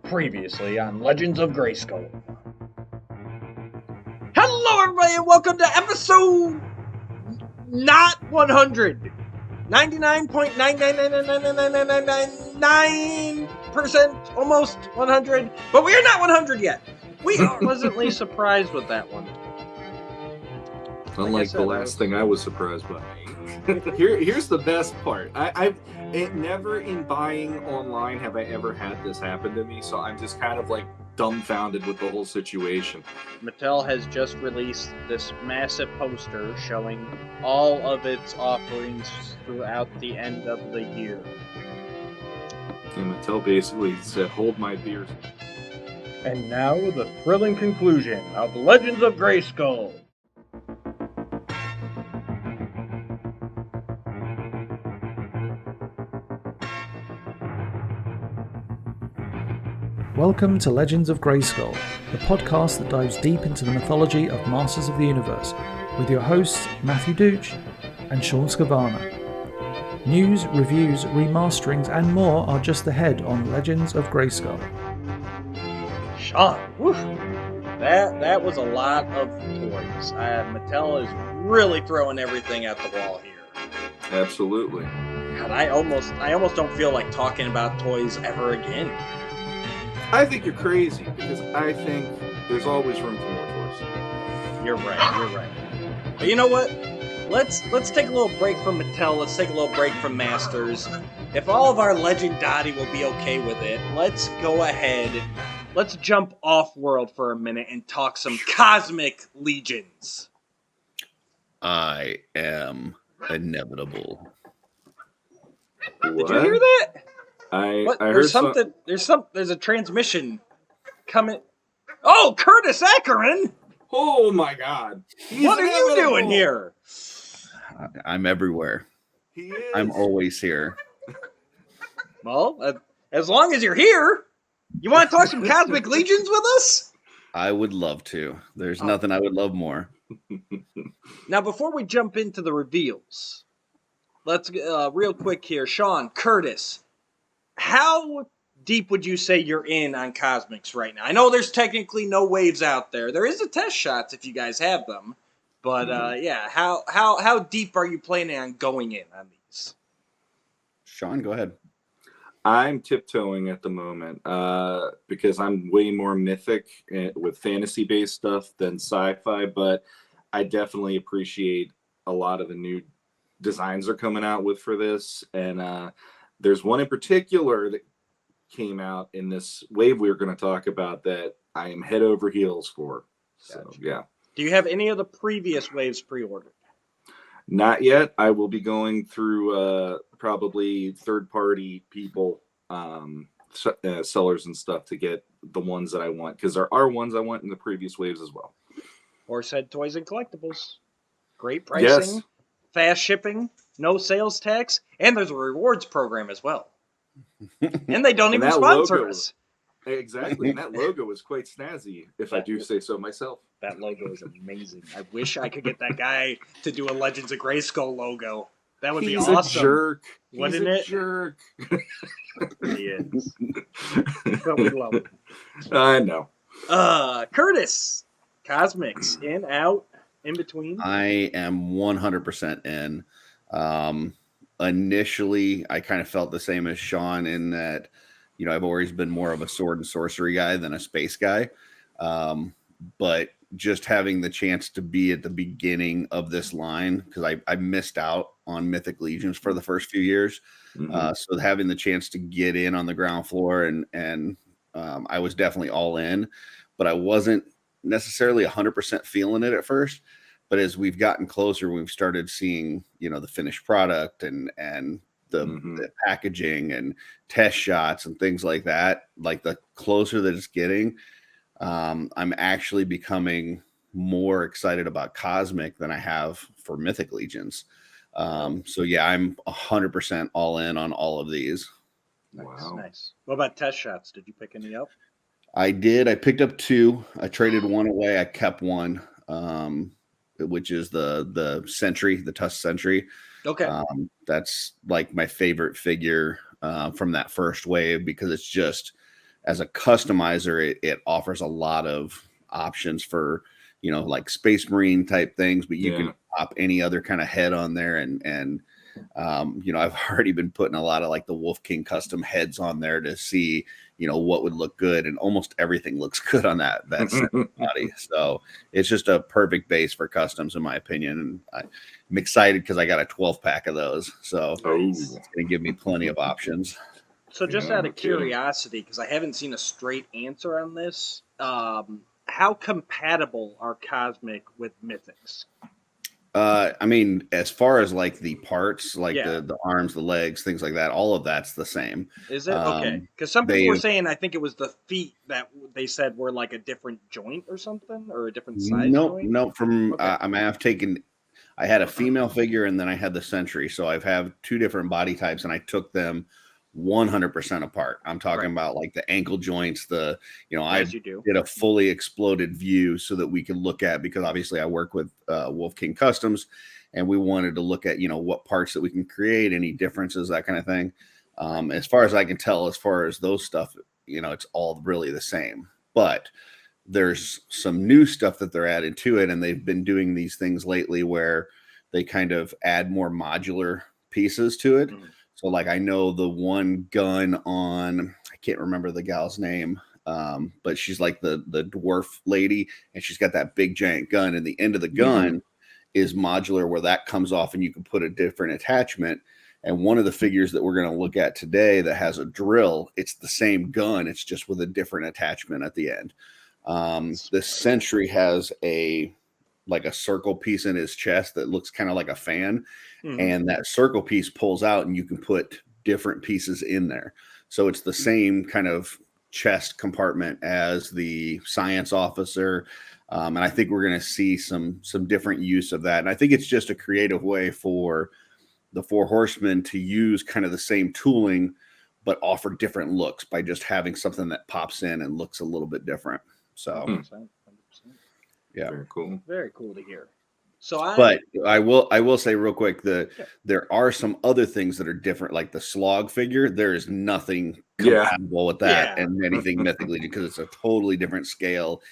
Previously on Legends of Grayskull. Hello everybody and welcome to episode not 100. 99.9999999% almost 100, but we are not 100 yet. We are pleasantly surprised with that one. Unlike the last thing I was surprised by. Here's the best part. Never in buying online have I ever had this happen to me, so I'm just kind of like dumbfounded with the whole situation. Mattel has just released this massive poster showing all of its offerings throughout the end of the year. And Mattel basically said, hold my beer. And now the thrilling conclusion of Legends of Grayskull. Welcome to Legends of Grayskull, the podcast that dives deep into the mythology of Masters of the Universe, with your hosts Matthew Dooch and Sean Scavana. News, reviews, remasterings, and more are just ahead on Legends of Grayskull. Sean, woof. That was a lot of toys. Mattel is really throwing everything at the wall here. Absolutely. God, I almost don't feel like talking about toys ever again. I think you're crazy, because I think there's always room for more toys. You're right. But you know what? Let's take a little break from Mattel. Let's take a little break from Masters. If all of our Legendati will be okay with it, let's go ahead. Let's jump off-world for a minute and talk some Cosmic Legions. I am inevitable. What? Did you hear that? I There's heard something. There's a transmission coming. Oh, Curtis Ackerin! Oh my God! What are you doing here? I'm everywhere. He is. I'm always here. Well, as long as you're here, you want to talk some Cosmic Legions with us? I would love to. There's nothing I would love more. Now, before we jump into the reveals, let's real quick here, Sean, Curtis. How deep would you say you're in on Cosmics right now? I know there's technically no waves out there. There is a test shots if you guys have them. But yeah, how deep are you planning on going in on these? Sean, go ahead. I'm tiptoeing at the moment because I'm way more mythic with fantasy-based stuff than sci-fi, but I definitely appreciate a lot of the new designs they're coming out with for this, and there's one in particular that came out in this wave we were going to talk about that I am head over heels for. So, Gotcha. Yeah. Do you have any of the previous waves pre-ordered? Not yet. I will be going through probably third-party people, sellers and stuff to get the ones that I want, because there are ones I want in the previous waves as well. Horsehead Toys and Collectibles. Great pricing, fast shipping, no sales tax, and there's a rewards program as well. And they don't even sponsor us. Exactly. And that logo is quite snazzy, if I do say so myself. That logo is amazing. I wish I could get that guy to do a Legends of Grayskull logo. That would be awesome. He's a jerk. Wouldn't He's a it? jerk. He is. But we love him. I know. Curtis. Cosmics. In, out, in between. I am 100% in. Initially, I kind of felt the same as Sean in that, you know, I've always been more of a sword and sorcery guy than a space guy. But just having the chance to be at the beginning of this line, because I missed out on Mythic Legions for the first few years. Mm-hmm. So having the chance to get in on the ground floor and I was definitely all in, but I wasn't necessarily 100% feeling it at first. But as we've gotten closer, we've started seeing, you know, the finished product and the packaging and test shots and things like that. Like the closer that it's getting, I'm actually becoming more excited about Cosmic than I have for Mythic Legions. So yeah, I'm 100% all in on all of these. Nice. What about test shots? Did you pick any up? I did. I picked up 2. I traded one away. I kept one. Which is the Sentry, the Tusk Sentry. Okay. That's like my favorite figure from that first wave because it's just as a customizer, it offers a lot of options for, like Space Marine type things, but you can pop any other kind of head on there. And I've already been putting a lot of like the Wolf King custom heads on there to see, what would look good. And almost everything looks good on that body. So it's just a perfect base for customs, in my opinion. And I'm excited because I got a 12 pack of those. So it's going to give me plenty of options. So just out of curiosity, because I haven't seen a straight answer on this, how compatible are Cosmic with Mythics? I mean, as far as like the parts, like the arms, the legs, things like that, all of that's the same. Is it? Okay. Because some people were saying, I think it was the feet that they said were like a different joint or something, or a different size joint? No, I had a female figure and then I had the Sentry. So I've have two different body types and I took them 100% apart. I'm talking about like the ankle joints, I did a fully exploded view so that we could look at, because obviously I work with Wolf King Customs and we wanted to look at, what parts that we can create, any differences, that kind of thing. As far as I can tell, as far as those stuff, it's all really the same, but there's some new stuff that they're adding to it. And they've been doing these things lately where they kind of add more modular pieces to it. So like, I know the one gun on, I can't remember the gal's name, but she's like the dwarf lady, and she's got that big giant gun, and the end of the gun is modular, where that comes off and you can put a different attachment. And one of the figures that we're going to look at today that has a drill, it's the same gun, it's just with a different attachment at the end. The Sentry has a circle piece in his chest that looks kind of like a fan. And that circle piece pulls out and you can put different pieces in there. So it's the same kind of chest compartment as the science officer. And I think we're going to see some different use of that. And I think it's just a creative way for the Four Horsemen to use kind of the same tooling, but offer different looks by just having something that pops in and looks a little bit different. So 100%. Yeah, Very cool to hear. But I will say real quick, there are some other things that are different, like the Slog figure. There is nothing compatible with that and anything mythically, because it's a totally different scale,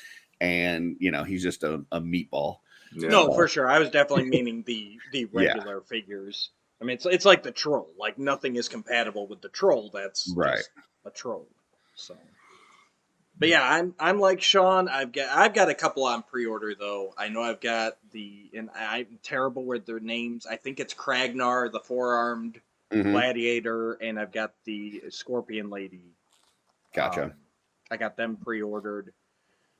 and he's just a meatball. No, for sure. I was definitely meaning the regular figures. I mean, it's like the troll. Like, nothing is compatible with the troll. That's just a troll. So. But yeah, I'm like Sean. I've got a couple on pre-order though. I know I've got and I'm terrible with their names. I think it's Kragnar, the four-armed gladiator, and I've got the Scorpion Lady. Gotcha. I got them pre-ordered.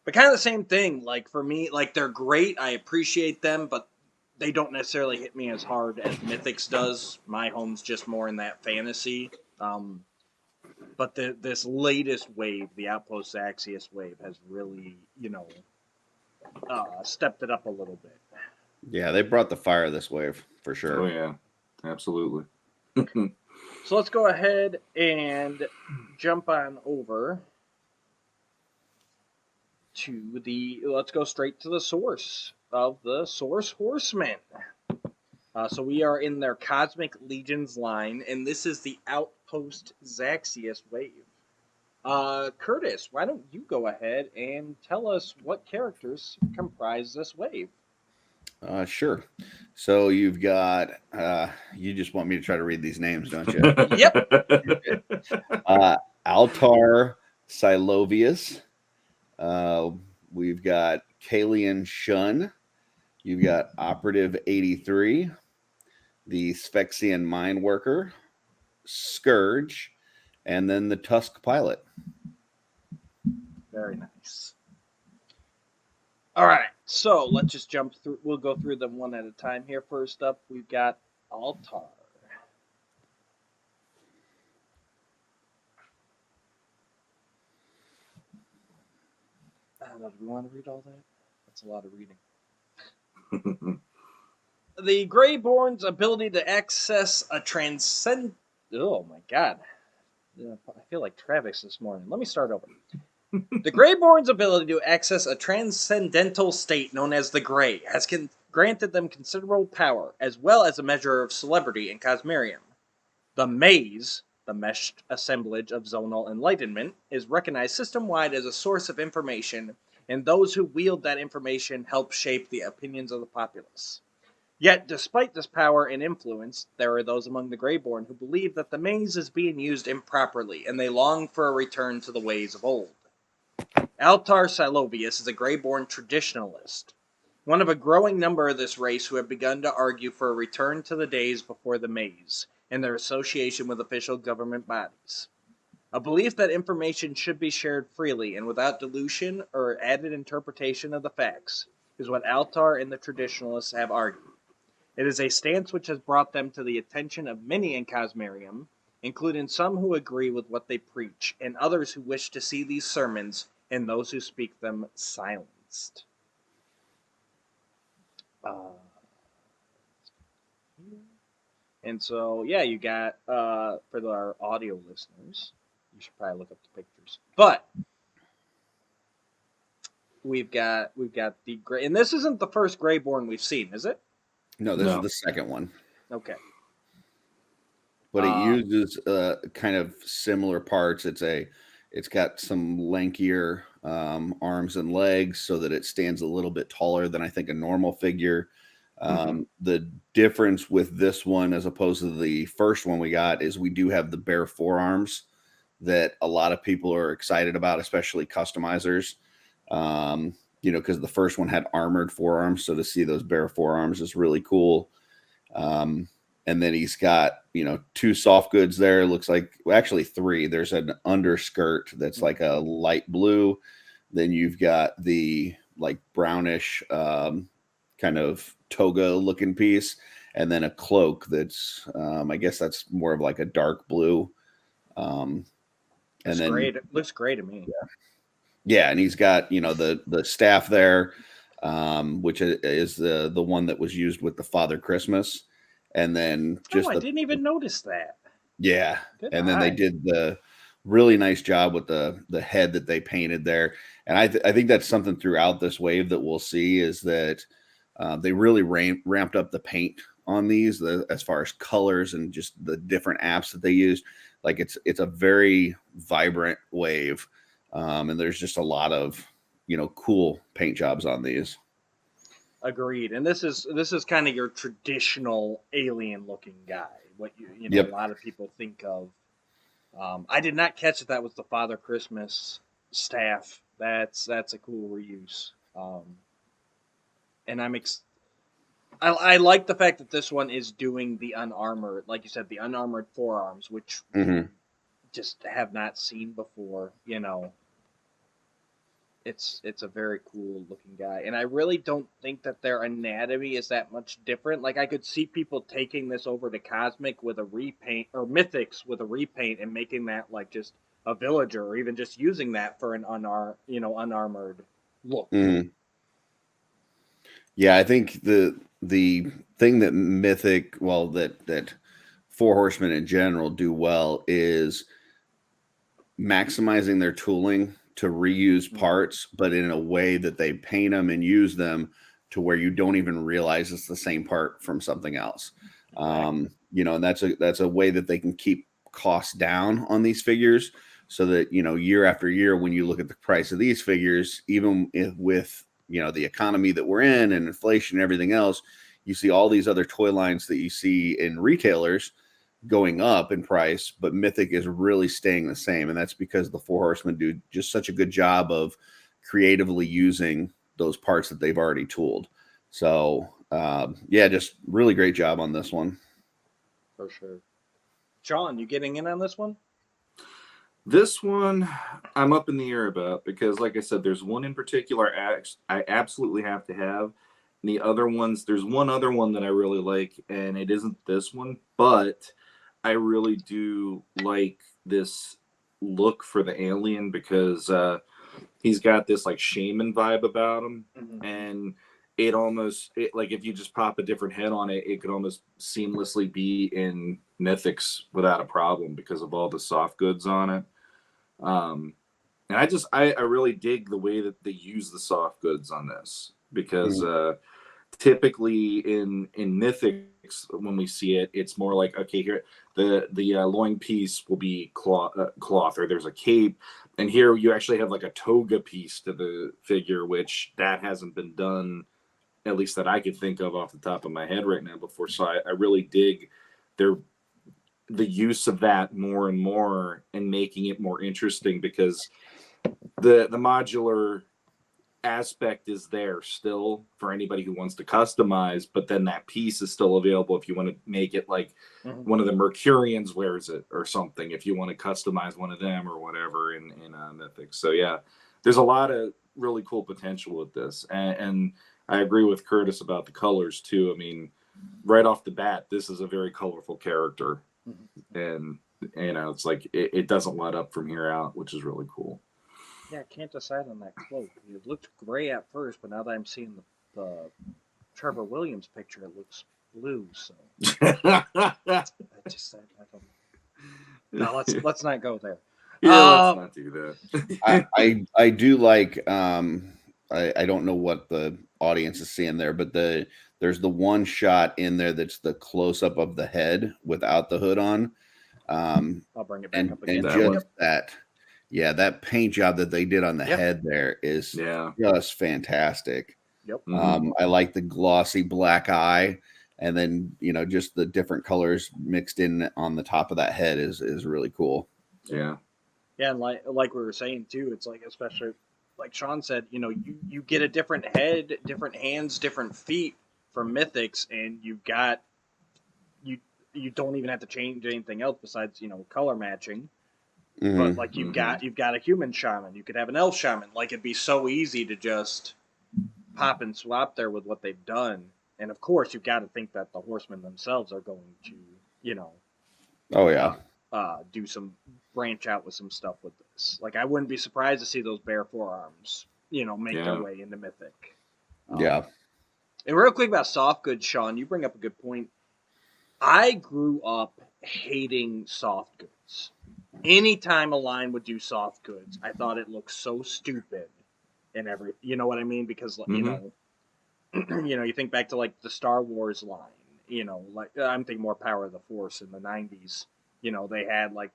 But kind of the same thing. Like, for me, like, they're great. I appreciate them, but they don't necessarily hit me as hard as Mythics does. My home's just more in that fantasy. But this latest wave, the Outpost Axios wave, has really, stepped it up a little bit. Yeah, they brought the fire this wave, for sure. Oh, yeah. Absolutely. So let's go ahead and jump on over to let's go straight to the source of the Source Horsemen. So we are in their Cosmic Legions line, and this is the Outpost Zaxius wave. Curtis, why don't you go ahead and tell us what characters comprise this wave? Sure. So you've got, you just want me to try to read these names, don't you? Yep. Altar Silovius. We've got Kalian Shun. You've got Operative 83. The Sphexian Mine Worker, Scourge, and then the Tusk Pilot. Very nice. All right, so let's just jump through. We'll go through them one at a time here. First up, we've got Altar. I don't know, do we want to read all that? That's a lot of reading. The Greyborn's ability to access a transcend... Oh, my God. I feel like Travis this morning. Let me start over. The Greyborn's ability to access a transcendental state known as the Grey has granted them considerable power, as well as a measure of celebrity in Cosmerium. The Maze the meshed assemblage of zonal enlightenment, is recognized system-wide as a source of information, and those who wield that information help shape the opinions of the populace. Yet, despite this power and influence, there are those among the Greyborn who believe that the maze is being used improperly, and they long for a return to the ways of old. Altar Silovius is a Greyborn traditionalist, one of a growing number of this race who have begun to argue for a return to the days before the maze and their association with official government bodies. A belief that information should be shared freely and without dilution or added interpretation of the facts is what Altar and the traditionalists have argued. It is a stance which has brought them to the attention of many in Cosmerium, including some who agree with what they preach, and others who wish to see these sermons and those who speak them silenced. And so, yeah, you got, for our audio listeners, you should probably look up the pictures. But we've got the gray, and this isn't the first Greyborn we've seen, is it? No, this is the second one. Okay. But it uses kind of similar parts. It's got some lankier arms and legs so that it stands a little bit taller than I think a normal figure. The difference with this one as opposed to the first one we got is we do have the bare forearms that a lot of people are excited about, especially customizers. Because the first one had armored forearms, so to see those bare forearms is really cool. And then he's got, two soft goods there. Looks like, well, actually three. There's an underskirt that's like a light blue. Then you've got the like brownish kind of toga looking piece, and then a cloak that's, I guess that's more of like a dark blue. And then great. It looks great to me. Yeah, and he's got, the staff there, which is the one that was used with the Father Christmas. And then I didn't even notice that. Yeah. Good then they did the really nice job with the head that they painted there. And I think that's something throughout this wave that we'll see is that they really ramped up the paint on these as far as colors and just the different apps that they use. Like it's a very vibrant wave. And there's just a lot of, cool paint jobs on these. Agreed. And this is kind of your traditional alien looking guy. What a lot of people think of. I did not catch that was the Father Christmas staff. That's a cool reuse. And I like the fact that this one is doing the unarmored, like you said, the unarmored forearms, which just have not seen before. It's a very cool looking guy, and I really don't think that their anatomy is that much different. Like I could see people taking this over to Cosmic with a repaint, or Mythics with a repaint, and making that like just a villager, or even just using that for an unarmored look. Mm-hmm. Yeah, I think the thing that Mythic, that Four Horsemen in general do well is maximizing their tooling to reuse parts, but in a way that they paint them and use them to where you don't even realize it's the same part from something else. And that's a way that they can keep costs down on these figures so that, year after year, when you look at the price of these figures, even with, the economy that we're in and inflation and everything else, you see all these other toy lines that you see in retailers going up in price, but Mythic is really staying the same. And that's because the Four Horsemen do just such a good job of creatively using those parts that they've already tooled. So, just really great job on this one. For sure. John, you getting in on this one? This one, I'm up in the air about because, like I said, there's one in particular I absolutely have to have. And the other ones, there's one other one that I really like, and it isn't this one, but I really do like this look for the alien because he's got this like shaman vibe about him, and it like if you just pop a different head on it, it could almost seamlessly be in Mythics without a problem because of all the soft goods on it. And I really dig the way that they use the soft goods on this because typically in Mythics, when we see it, it's more like, okay, here the loin piece will be cloth, or there's a cape, and here you actually have like a toga piece to the figure, which that hasn't been done, at least that I could think of off the top of my head right now before. So I really dig the use of that more and more, and making it more interesting, because the modular aspect is there still for anybody who wants to customize, but then that piece is still available if you want to make it like one of the Mercurians wears it or something, if you want to customize one of them or whatever in Mythics. So yeah, there's a lot of really cool potential with this, and I agree with Curtis about the colors too. I mean, right off the bat, this is a very colorful character, and it's like it doesn't let up from here out, which is really cool. Yeah, I can't decide on that cloak. It looked gray at first, but now that I'm seeing the Trevor Williams picture, it looks blue. So I don't. No, let's not go there. Yeah, let's not do that. I do like. I don't know what the audience is seeing there, but there's the one shot in there that's the close up of the head without the hood on. I'll bring it back up again. And just that. Yeah, that paint job that they did on the head there is just fantastic. Yep. I like the glossy black eye, and then just the different colors mixed in on the top of that head is really cool. Yeah. Yeah, and like we were saying too, it's like, especially like Sean said, you get a different head, different hands, different feet for Mythics, and you don't even have to change anything else besides color matching. But like you've got a human shaman, you could have an elf shaman. Like, it'd be so easy to just pop and swap there with what they've done. And of course, you've got to think that the Horsemen themselves are going to, do some branch out with some stuff with this. Like, I wouldn't be surprised to see those bare forearms, make their way into Mythic. And real quick about soft goods, Sean, you bring up a good point. I grew up hating soft goods. Anytime a line would do soft goods, I thought it looked so stupid and you know what I mean? Because, you think back to like the Star Wars line, like I'm thinking more Power of the Force in the 90s. They had like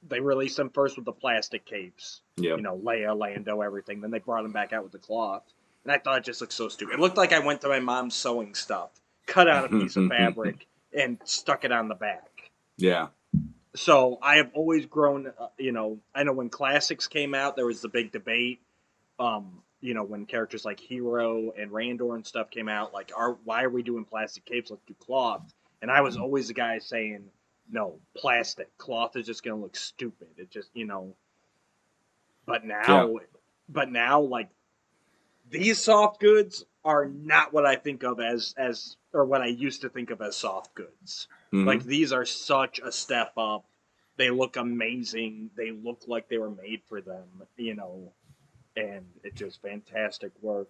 they released them first with the plastic capes, Leia, Lando, everything. Then they brought them back out with the cloth. And I thought it just looked so stupid. It looked like I went to my mom's sewing stuff, cut out a piece of fabric, and stuck it on the back. Yeah. So I have always grown, I know when classics came out, there was the big debate, when characters like Hero and Randor and stuff came out, like, why are we doing plastic capes? Let's do cloth. And I was always the guy saying, no, plastic. Cloth is just going to look stupid. It just, but now, like, these soft goods are not what I think of as or what I used to think of as soft goods. Like, these are such a step up. They look amazing. They look like they were made for them, and it's just fantastic work.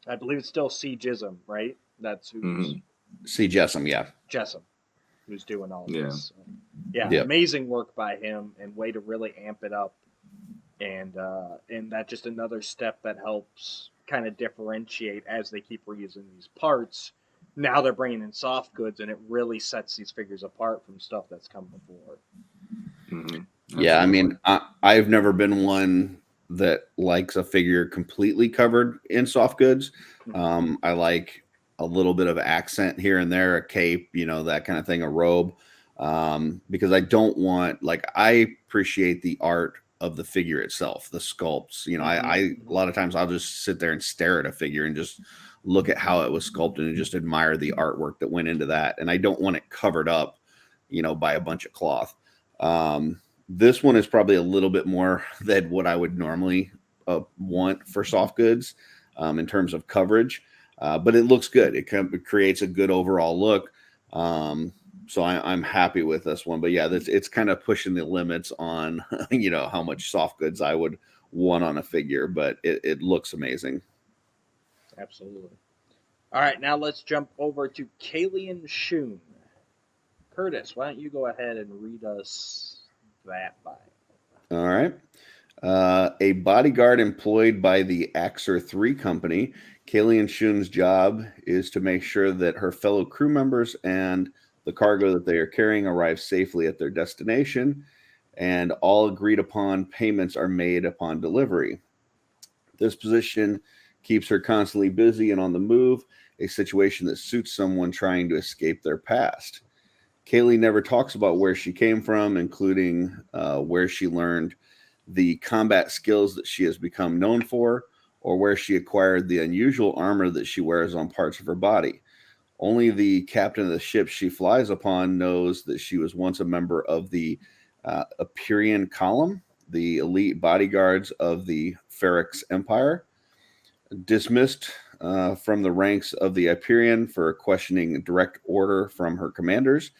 I believe it's still C. Jism, right? That's who's C. Jessam, yeah. Jessam, who's doing all this. So, amazing work by him, and way to really amp it up. And that's just another step that helps kind of differentiate as they keep reusing these parts. Now they're bringing in soft goods, and it really sets these figures apart from stuff that's come before. Yeah, I mean, I've never been one that likes a figure completely covered in soft goods. I like a little bit of accent here and there, a cape, that kind of thing, a robe, because I don't want, like, I appreciate the art of the figure itself, the sculpts. I a lot of times I'll just sit there and stare at a figure and just look at how it was sculpted and just admire the artwork that went into that. And I don't want it covered up, by a bunch of cloth. This one is probably a little bit more than what I would normally want for soft goods in terms of coverage, but it looks good. It creates a good overall look. So I'm happy with this one. But yeah, it's kind of pushing the limits on, how much soft goods I would want on a figure, but it looks amazing. Absolutely. All right, now let's jump over to Kalian Shun. Curtis, why don't you go ahead and read us that bio? All right. A bodyguard employed by the Axer 3 company, Kaylee and Shun's job is to make sure that her fellow crew members and the cargo that they are carrying arrive safely at their destination, and all agreed upon payments are made upon delivery. This position keeps her constantly busy and on the move, a situation that suits someone trying to escape their past. Kaylee never talks about where she came from, including where she learned the combat skills that she has become known for, or where she acquired the unusual armor that she wears on parts of her body. Only the captain of the ship she flies upon knows that she was once a member of the Aperian Column, the elite bodyguards of the Ferrex Empire. Dismissed from the ranks of the Hyperion for questioning direct order from her commanders,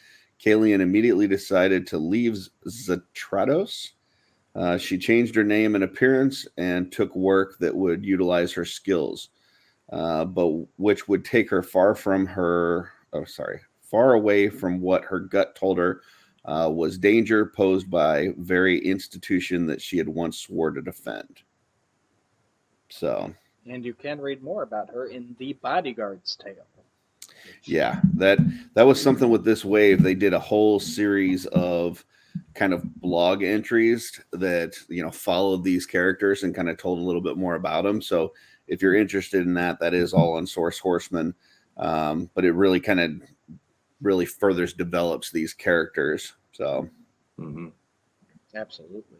Kalian immediately decided to leave Zatrados. She changed her name and appearance and took work that would utilize her skills, but which would take her far away from what her gut told her was danger posed by very institution that she had once swore to defend. So. And you can read more about her in the Bodyguard's Tale. Yeah, that was something with this wave. They did a whole series of kind of blog entries that, you know, followed these characters and kind of told a little bit more about them. So if you're interested in that, that is all on Source Horsemen. But it really kind of really furthers develops these characters. So Absolutely.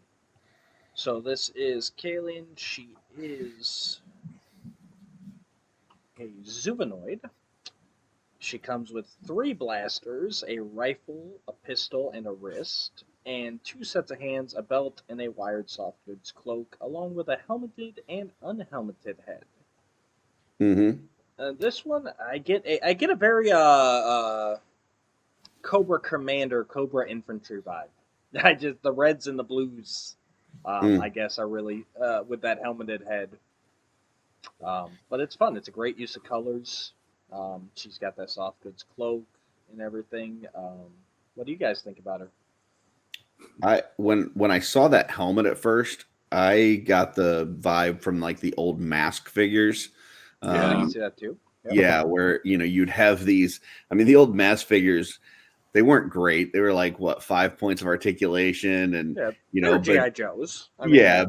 So this is Kaylin. She is a Zubanoid. She comes with 3 blasters, a rifle, a pistol, and a wrist, and 2 sets of hands, a belt, and a wired soft goods cloak, along with a helmeted and unhelmeted head. This one, I get a very Cobra Commander, Cobra Infantry vibe. The reds and the blues, I guess, are really with that helmeted head. But it's fun. It's a great use of colors. She's got that soft goods cloak and everything. What do you guys think about her? When I saw that helmet at first, I got the vibe from like the old Mask figures. I can see that too. Yep. Yeah, where, you know, you'd have these. I mean, the old Mask figures, they weren't great. They were like, what, 5 points of articulation, and you know, G.I. Joes.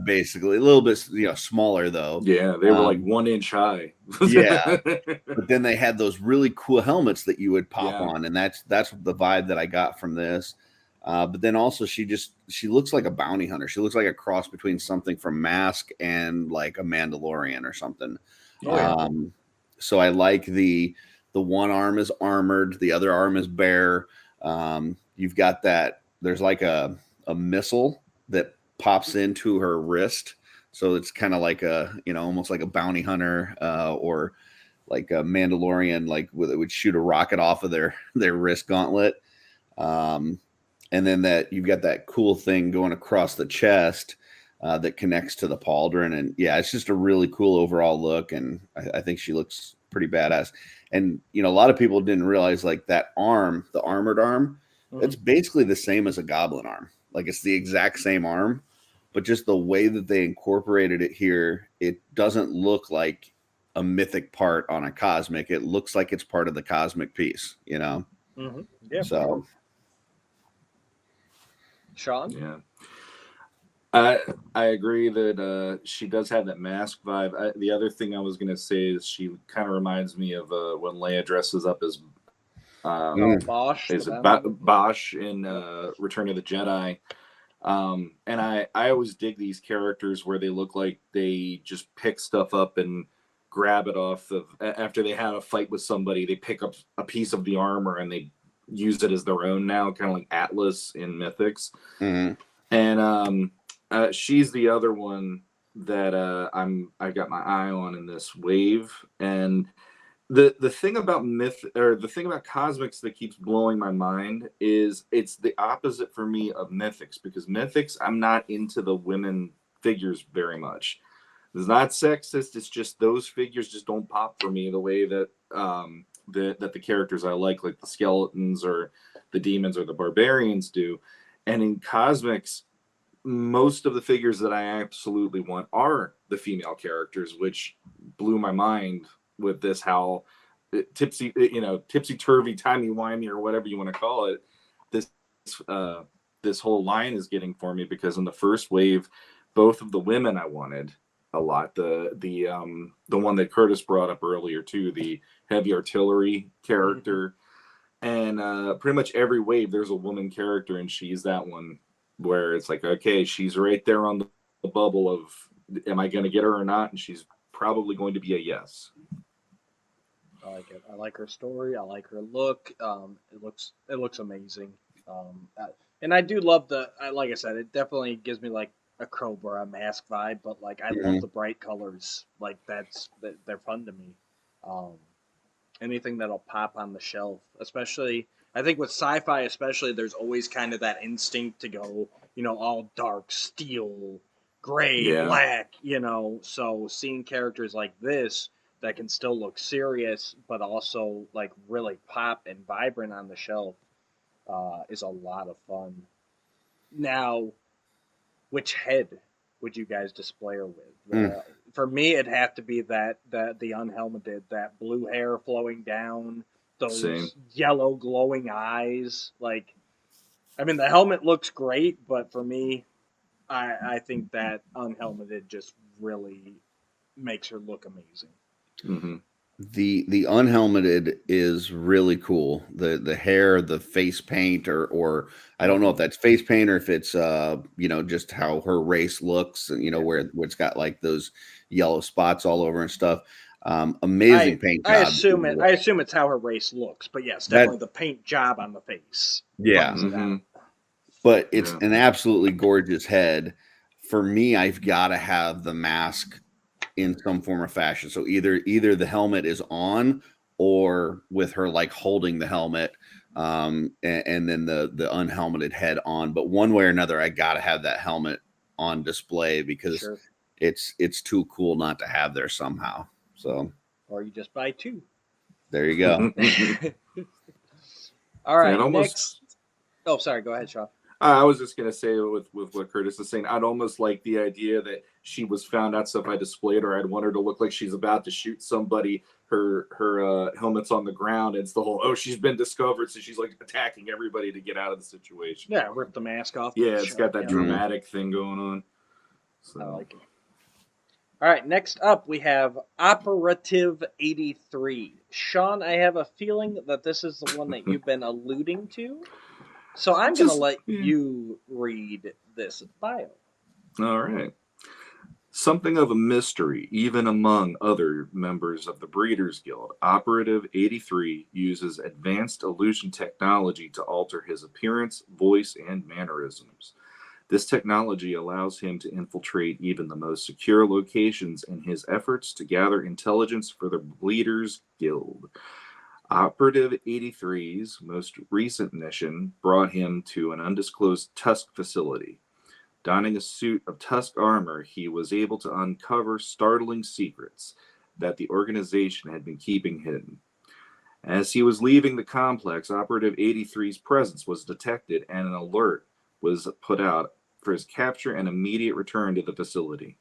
Basically a little bit, you know, smaller though. Yeah, they were like 1 inch high. Yeah, but then they had those really cool helmets that you would pop on, and that's the vibe that I got from this. But then also she looks like a bounty hunter. She looks like a cross between something from Mask and like a Mandalorian or something. So I like the one arm is armored, the other arm is bare. You've got that. There's like a missile that pops into her wrist, so it's kind of like a, you know, almost like a bounty hunter or like a Mandalorian, like it would shoot a rocket off of their wrist gauntlet. And then that you've got that cool thing going across the chest that connects to the pauldron, and it's just a really cool overall look, and I think she looks pretty badass. And you know, a lot of people didn't realize like that arm, the armored arm, it's basically the same as a goblin arm. Like it's the exact same arm, but just the way that they incorporated it here, it doesn't look like a mythic part on a cosmic. It looks like it's part of the cosmic piece, you know? Yeah. So, Sean? Yeah. I agree that she does have that Mask vibe. The other thing I was going to say is she kind of reminds me of when Leia dresses up as Bosch. Is it Bosch in Return of the Jedi? And I always dig these characters where they look like they just pick stuff up and grab it off of, after they had a fight with somebody, they pick up a piece of the armor and they use it as their own now, kind of like Atlas in Mythics. And she's the other one that I've got my eye on in this wave. And the thing about the thing about Cosmics that keeps blowing my mind is it's the opposite for me of Mythics, because Mythics, I'm not into the women figures very much. It's not sexist. It's just those figures just don't pop for me the way that that the characters I like the skeletons or the demons or the barbarians do. And in Cosmics, most of the figures that I absolutely want are the female characters, which blew my mind with this, how tipsy turvy, timey wimey, or whatever you want to call it, this this whole line is getting for me. Because in the first wave, both of the women I wanted a lot. The one that Curtis brought up earlier too, the heavy artillery character, and pretty much every wave there's a woman character, and she's that one where it's like, okay, she's right there on the bubble of, am I going to get her or not? And she's probably going to be a yes. I like it. I like her story. I like her look. It looks amazing. And I do love like I said, it definitely gives me like a Crowbar, a Mask vibe. But like, I love the bright colors. Like they're fun to me. Anything that'll pop on the shelf, especially, I think with sci-fi, especially, there's always kind of that instinct to go, all dark, steel, gray, black, So seeing characters like this that can still look serious, but also like really pop and vibrant on the shelf, is a lot of fun. Now, which head would you guys display her with? For me, it'd have to be the unhelmeted, that blue hair flowing down, those yellow glowing eyes. Like, I mean, the helmet looks great, but for me, I think that unhelmeted just really makes her look amazing. Mm-hmm. The unhelmeted is really cool. The hair, the face paint, or I don't know if that's face paint or if it's just how her race looks, where it's got like those yellow spots all over and stuff. Amazing paint job. I assume it's how her race looks, but yes, definitely the paint job on the face. Yeah. But it's an absolutely gorgeous head. For me, I've got to have the mask in some form or fashion. So either the helmet is on, or with her like holding the helmet, and then the unhelmeted head on. But one way or another, I got to have that helmet on display, because it's too cool not to have there somehow. So, or you just buy two. There you go. All right, next. Oh, sorry. Go ahead, Sean. I was just gonna say, with what Curtis is saying, I'd almost like the idea that she was found out, so if I displayed her, I'd want her to look like she's about to shoot somebody. Her helmet's on the ground, and it's the whole, she's been discovered, so she's like attacking everybody to get out of the situation. Yeah, rip the mask off. Yeah, it's got that dramatic thing going on. So. I like it. All right, next up we have Operative 83. Sean, I have a feeling that this is the one that you've been alluding to. So I'm going to let you read this bio. All right. Something of a mystery, even among other members of the Breeders' Guild, Operative 83 uses advanced illusion technology to alter his appearance, voice, and mannerisms. This technology allows him to infiltrate even the most secure locations in his efforts to gather intelligence for the Breeders' Guild. Operative 83's most recent mission brought him to an undisclosed Tusk facility. Donning a suit of Tusk armor, he was able to uncover startling secrets that the organization had been keeping hidden. As he was leaving the complex, Operative 83's presence was detected, and an alert was put out for his capture and immediate return to the facility.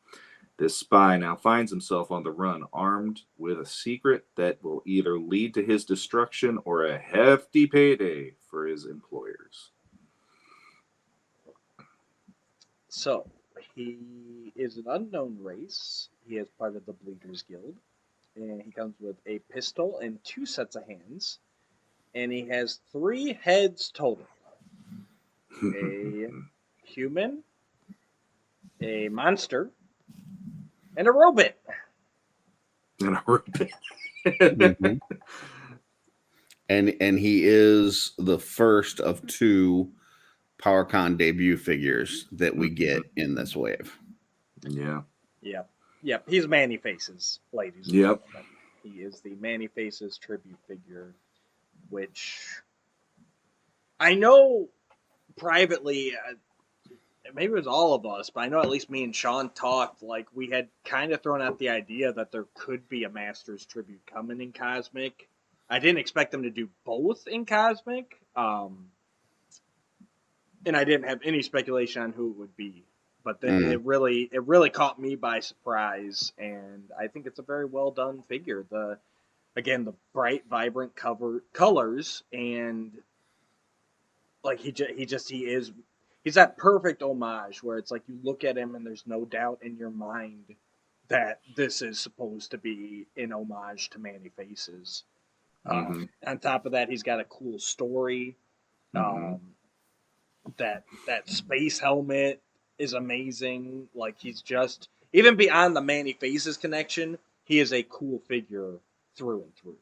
This spy now finds himself on the run, armed with a secret that will either lead to his destruction or a hefty payday for his employers. So, he is an unknown race. He is part of the Breeders' Guild. And he comes with a pistol and 2 sets of hands. And he has 3 heads total. A human, a monster, and a robot. Mm-hmm. And he is the first of 2 PowerCon debut figures that we get in this wave. Yeah. Yep. He's Manny Faces, ladies. Yep. He is the Manny Faces tribute figure, which I know privately, maybe it was all of us, but I know at least me and Sean talked, like we had kind of thrown out the idea that there could be a Masters tribute coming in Cosmic. I didn't expect them to do both in Cosmic, and I didn't have any speculation on who it would be. but it really caught me by surprise, and I think it's a very well done figure. The bright, vibrant colors, and like he's that perfect homage where it's like you look at him and there's no doubt in your mind that this is supposed to be an homage to Manny Faces. On top of that, he's got a cool story. That space helmet is amazing. Like, he's just, even beyond the Manny Faces connection, he is a cool figure through and through.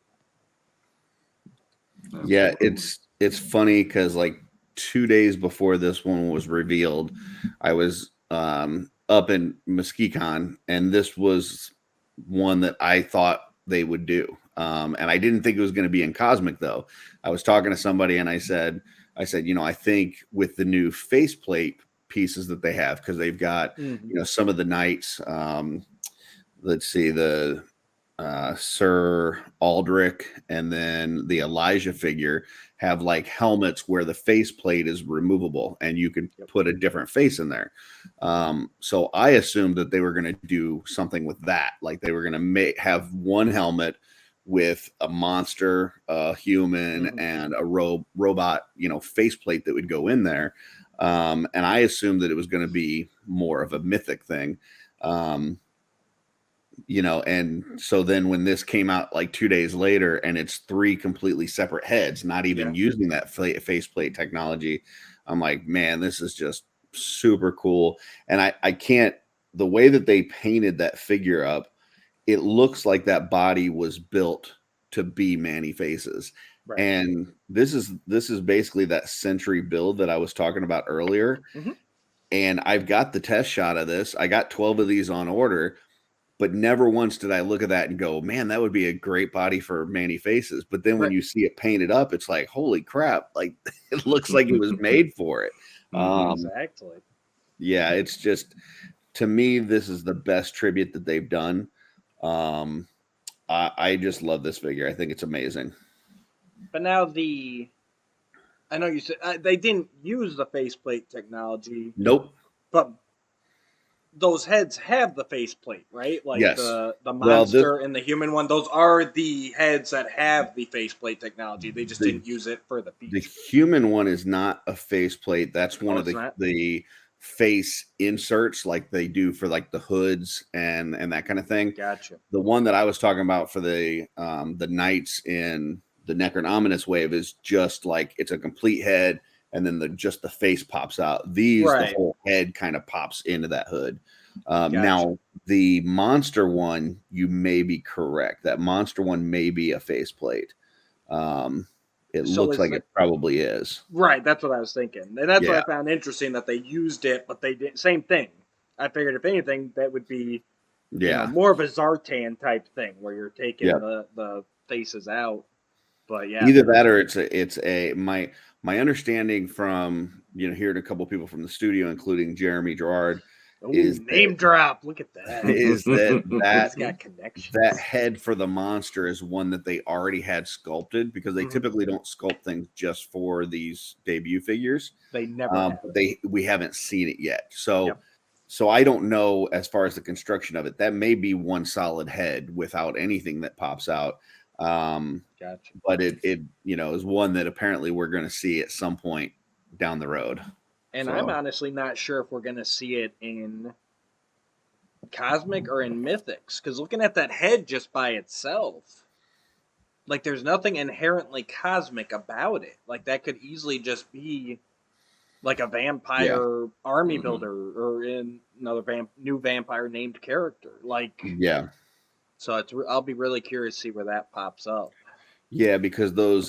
Yeah, it's funny because like 2 days before this one was revealed, I was up in Muskecon, and this was one that I thought they would do. And I didn't think it was going to be in Cosmic, though. I was talking to somebody and I said, I think with the new faceplate pieces that they have, because they've got, some of the knights, let's see, the Sir Aldrich and then the Elijah figure have like helmets where the faceplate is removable and you can put a different face in there. So I assumed that they were going to do something with that. Like they were going to have one helmet with a monster, a human, and a robot, faceplate that would go in there. And I assumed that it was going to be more of a mythic thing. And so then when this came out like 2 days later and it's 3 completely separate heads, not even using that faceplate technology, I'm like, man, this is just super cool. And I can't, the way that they painted that figure up, it looks like that body was built to be Manny Faces. Right. And this is basically that Century build that I was talking about earlier. And I've got the test shot of this. I got 12 of these on order, but never once did I look at that and go, man, that would be a great body for Manny Faces. But then when you see it painted up, it's like, holy crap. Like it looks like it was made for it. Exactly. Yeah. It's just, to me, this is the best tribute that they've done. I just love this figure. I think it's amazing. But now I know you said they didn't use the faceplate technology. Nope. But those heads have the faceplate, right? Like yes. The monster and the human one. Those are the heads that have the faceplate technology. They just didn't use it for the feature. The human one is not a faceplate. That's one of the face inserts like they do for like the hoods and that kind of thing. Gotcha. The one that I was talking about for the knights in the Necronominous wave is just like it's a complete head and then just the face pops out. The whole head kind of pops into that hood. Gotcha. Now the monster one, you may be correct. That monster one may be a faceplate. It looks like it probably is. Right, that's what I was thinking. And that's what I found interesting, that they used it, but they didn't. Same thing. I figured if anything, that would be more of a Zartan type thing where you're taking the faces out. But either that or it's a my understanding from hearing a couple of people from the studio, including Jeremy Gerard. Name drop. Look at that. Is that got connection. That head for the monster is one that they already had sculpted, because they typically don't sculpt things just for these debut figures. They never we haven't seen it yet. So I don't know as far as the construction of it. That may be one solid head without anything that pops out. Gotcha. But it is one that apparently we're going to see at some point down the road. And I'm honestly not sure if we're going to see it in Cosmic or in Mythics, because looking at that head just by itself, like there's nothing inherently cosmic about it. Like that could easily just be like a vampire army builder or in another new vampire named character. Like so I'll be really curious to see where that pops up. Yeah, because those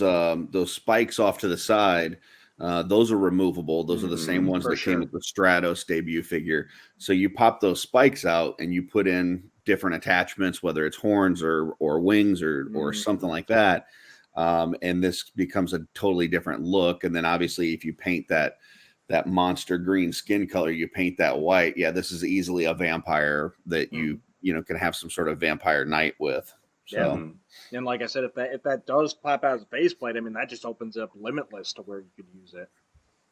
spikes off to the side. Those are removable. Those are the same ones that came with the Stratos debut figure. So you pop those spikes out and you put in different attachments, whether it's horns or wings or something like that. And this becomes a totally different look. And then obviously if you paint that monster green skin color, you paint that white. Yeah, this is easily a vampire that you can have some sort of vampire knight with. So. And like I said, if that does pop out as a faceplate, I mean, that just opens up limitless to where you could use it.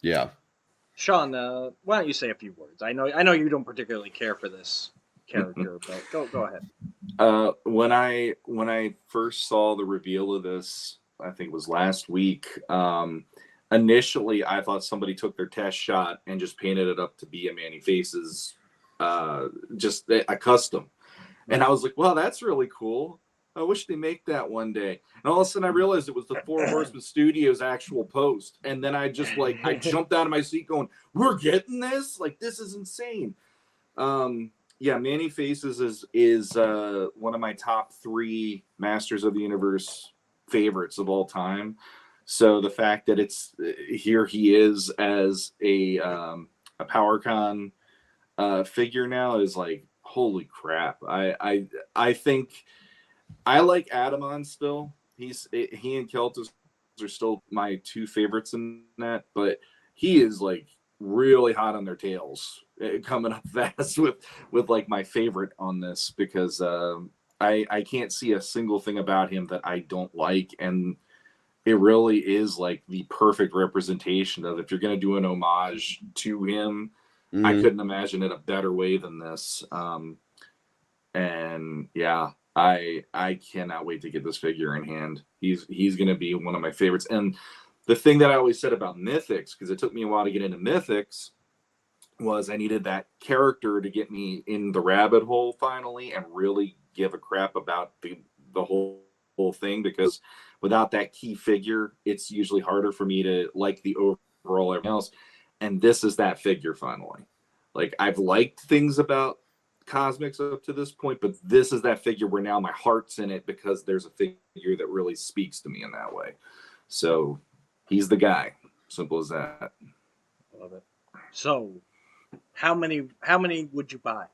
Yeah. Sean, why don't you say a few words? I know you don't particularly care for this character, but go ahead. When I first saw the reveal of this, I think it was last week. Initially, I thought somebody took their test shot and just painted it up to be a Manny Faces, just a custom. And I was like, "Wow, that's really cool. I wish they make that one day." And all of a sudden, I realized it was the Four Horsemen Studios actual post. And then I just I jumped out of my seat, going, "We're getting this! Like, this is insane." Yeah, Manny Faces is one of my top 3 Masters of the Universe favorites of all time. So the fact that it's here he is as a PowerCon figure now is like, holy crap. I think I like Adamon still. He and Keltis are still my 2 favorites in that, but he is like really hot on their tails coming up fast with like my favorite on this, because I can't see a single thing about him that I don't like, and it really is like the perfect representation of, if you're going to do an homage to him, I couldn't imagine it a better way than this. And yeah, I cannot wait to get this figure in hand. He's going to be one of my favorites. And the thing that I always said about Mythics, because it took me a while to get into Mythics, was I needed that character to get me in the rabbit hole finally and really give a crap about the whole thing, because without that key figure, it's usually harder for me to like the overall everything else. And this is that figure finally. Like, I've liked things about Cosmics up to this point, but this is that figure where now my heart's in it, because there's a figure that really speaks to me in that way. So he's the guy. Simple as that. Love it. So how many would you buy?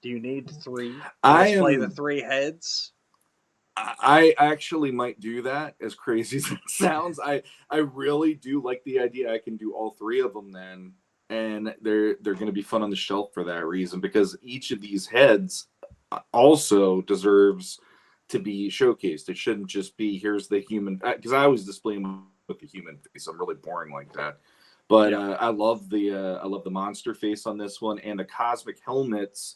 Do you need 3? Play the 3 heads? I actually might do that, as crazy as it sounds. I really do like the idea I can do all 3 of them then, and they're going to be fun on the shelf for that reason, because each of these heads also deserves to be showcased. It shouldn't just be, here's the human, because I always display them with the human face. I'm really boring like that. But yeah. I love the monster face on this one, and the cosmic helmets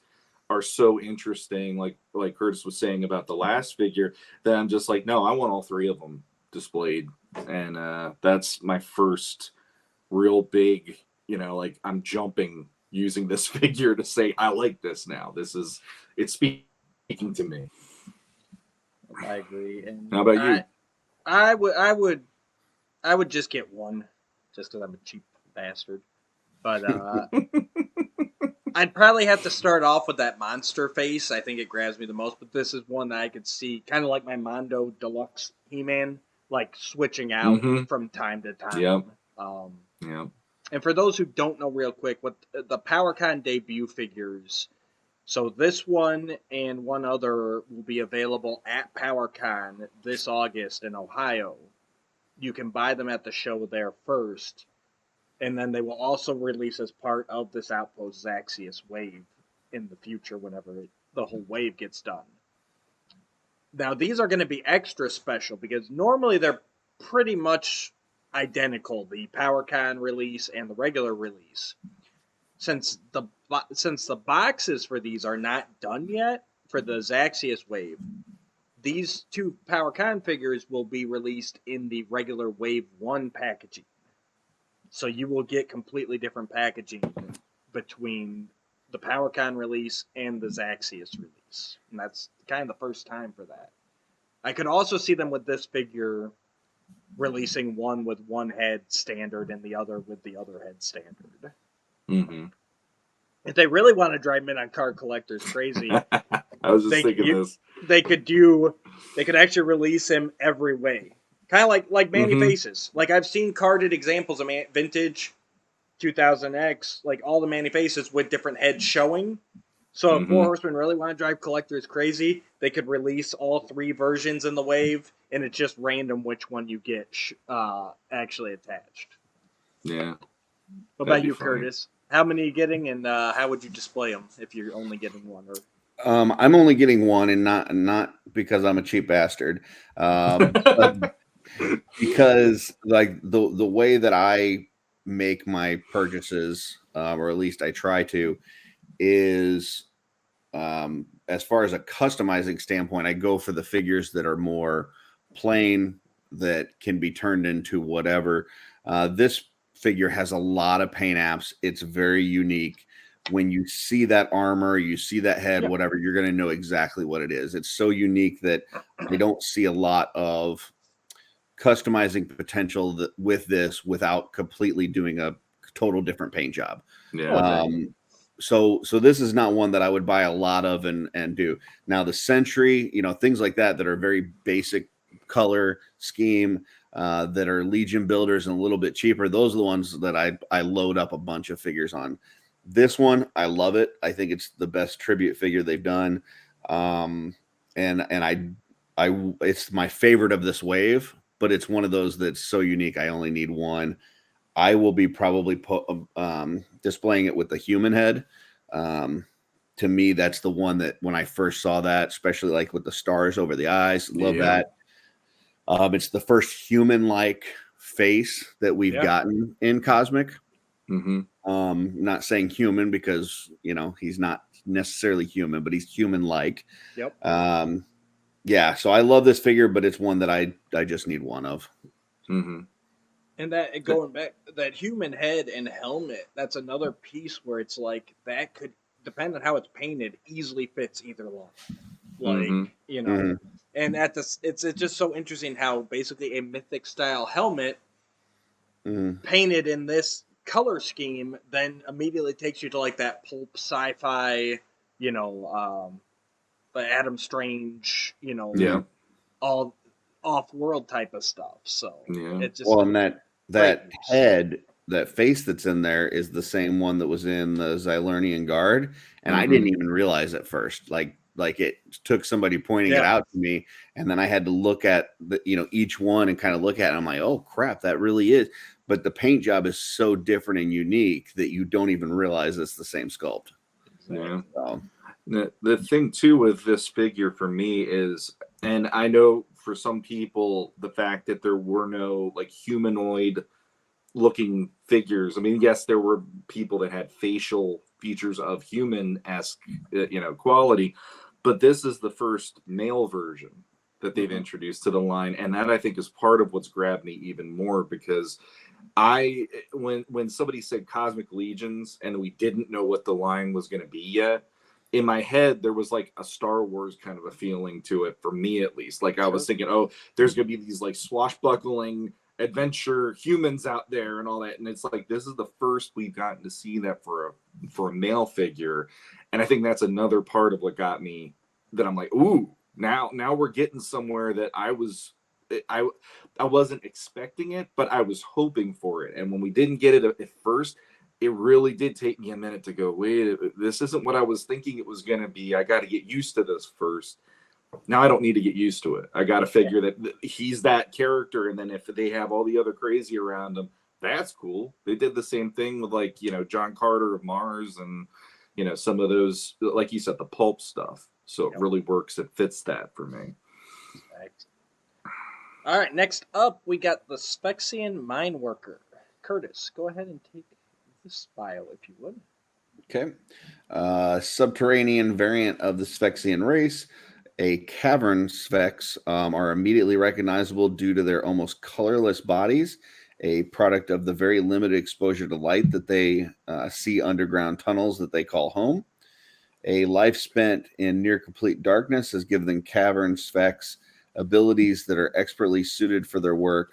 are so interesting, like Curtis was saying about the last figure, that I'm just like, no, I want all 3 of them displayed. And that's my first real big, like, I'm jumping using this figure to say I like this now. It's speaking to me. I agree. And how about you? I would just get one, just because I'm a cheap bastard. But I'd probably have to start off with that monster face. I think it grabs me the most, but this is one that I could see, kind of like my Mondo Deluxe He-Man, like switching out from time to time. Yep. And for those who don't know real quick, what the PowerCon debut figures, so this one and one other will be available at PowerCon this August in Ohio. You can buy them at the show there first. And then they will also release as part of this Outpost Zaxius wave in the future whenever the whole wave gets done. Now, these are going to be extra special because normally they're pretty much identical, the PowerCon release and the regular release. Since the boxes for these are not done yet for the Zaxius wave, these 2 PowerCon figures will be released in the regular Wave 1 packaging. So you will get completely different packaging between the PowerCon release and the Zaxius release. And that's kind of the first time for that. I could also see them with this figure releasing one with one head standard and the other with the other head standard. Mm-hmm. If they really want to drive men on card collectors crazy, I was just thinking this. They could actually release him every way. Kind of like Manny Faces. Like, I've seen carded examples of vintage 2000X, like all the Manny Faces with different heads showing. So if Four Horsemen really want to drive collectors crazy, they could release all 3 versions in the wave, and it's just random which one you get actually attached. Yeah. What about you, funny. Curtis? How many are you getting, and how would you display them if you're only getting one? Or I'm only getting one, and not because I'm a cheap bastard. Because like the way that I make my purchases, or at least I try to, is as far as a customizing standpoint, I go for the figures that are more plain, that can be turned into whatever. This figure has a lot of paint apps. It's very unique. When you see that armor, you see that head, whatever, you're going to know exactly what it is. It's so unique that I don't see a lot of customizing potential with this without completely doing a total different paint job. Yeah. So this is not one that I would buy a lot of and do. Now the Sentry, things like that are very basic color scheme, that are Legion builders and a little bit cheaper. Those are the ones that I load up a bunch of figures on. This one, I love it. I think it's the best tribute figure they've done. And I it's my favorite of this wave, but it's one of those that's so unique. I only need one. I will be probably displaying it with the human head. To me, that's the one that when I first saw that, especially like with the stars over the eyes, love that. It's the first human-like face that we've gotten in Cosmic. Not saying human because, he's not necessarily human, but he's human-like. So I love this figure, but it's one that I just need one of. And that going back, that human head and helmet, that's another piece where it's like that could, depend on how it's painted, easily fits either line. And at this, it's just so interesting how basically a mythic style helmet painted in this color scheme then immediately takes you to like that pulp sci-fi, the Adam Strange, all off-world type of stuff. So it's just and that head, that face that's in there is the same one that was in the Xylernian Guard, and I didn't even realize at first. Like it took somebody pointing it out to me, and then I had to look at each one and kind of look at it. And I'm like, oh crap, that really is. But the paint job is so different and unique that you don't even realize it's the same sculpt. The thing too with this figure for me is, and I know for some people, the fact that there were no like humanoid looking figures. I mean, yes, there were people that had facial features of human-esque, quality, but this is the first male version that they've introduced to the line. And that I think is part of what's grabbed me even more, because when somebody said Cosmic Legions and we didn't know what the line was going to be yet, in my head, there was like a Star Wars kind of a feeling to it, for me at least. Like I was thinking, oh, there's going to be these like swashbuckling adventure humans out there and all that. And it's like, this is the first we've gotten to see that for a male figure. And I think that's another part of what got me, that I'm like, ooh, now we're getting somewhere that I wasn't expecting it, but I was hoping for it. And when we didn't get it at first, it really did take me a minute to go, wait, this isn't what I was thinking it was going to be. I got to get used to this first. Now I don't need to get used to it. I got to figure that he's that character. And then if they have all the other crazy around him, that's cool. They did the same thing with like, John Carter of Mars and, some of those, like you said, the pulp stuff. So it really works. It fits that for me. All right. Next up, we got the Sphexian Mine Worker. Curtis, go ahead and take this bio, if you would. Okay. Subterranean variant of the Sphexian race. A cavern Sphex are immediately recognizable due to their almost colorless bodies, a product of the very limited exposure to light that they see underground tunnels that they call home. A life spent in near complete darkness has given them cavern Sphex abilities that are expertly suited for their work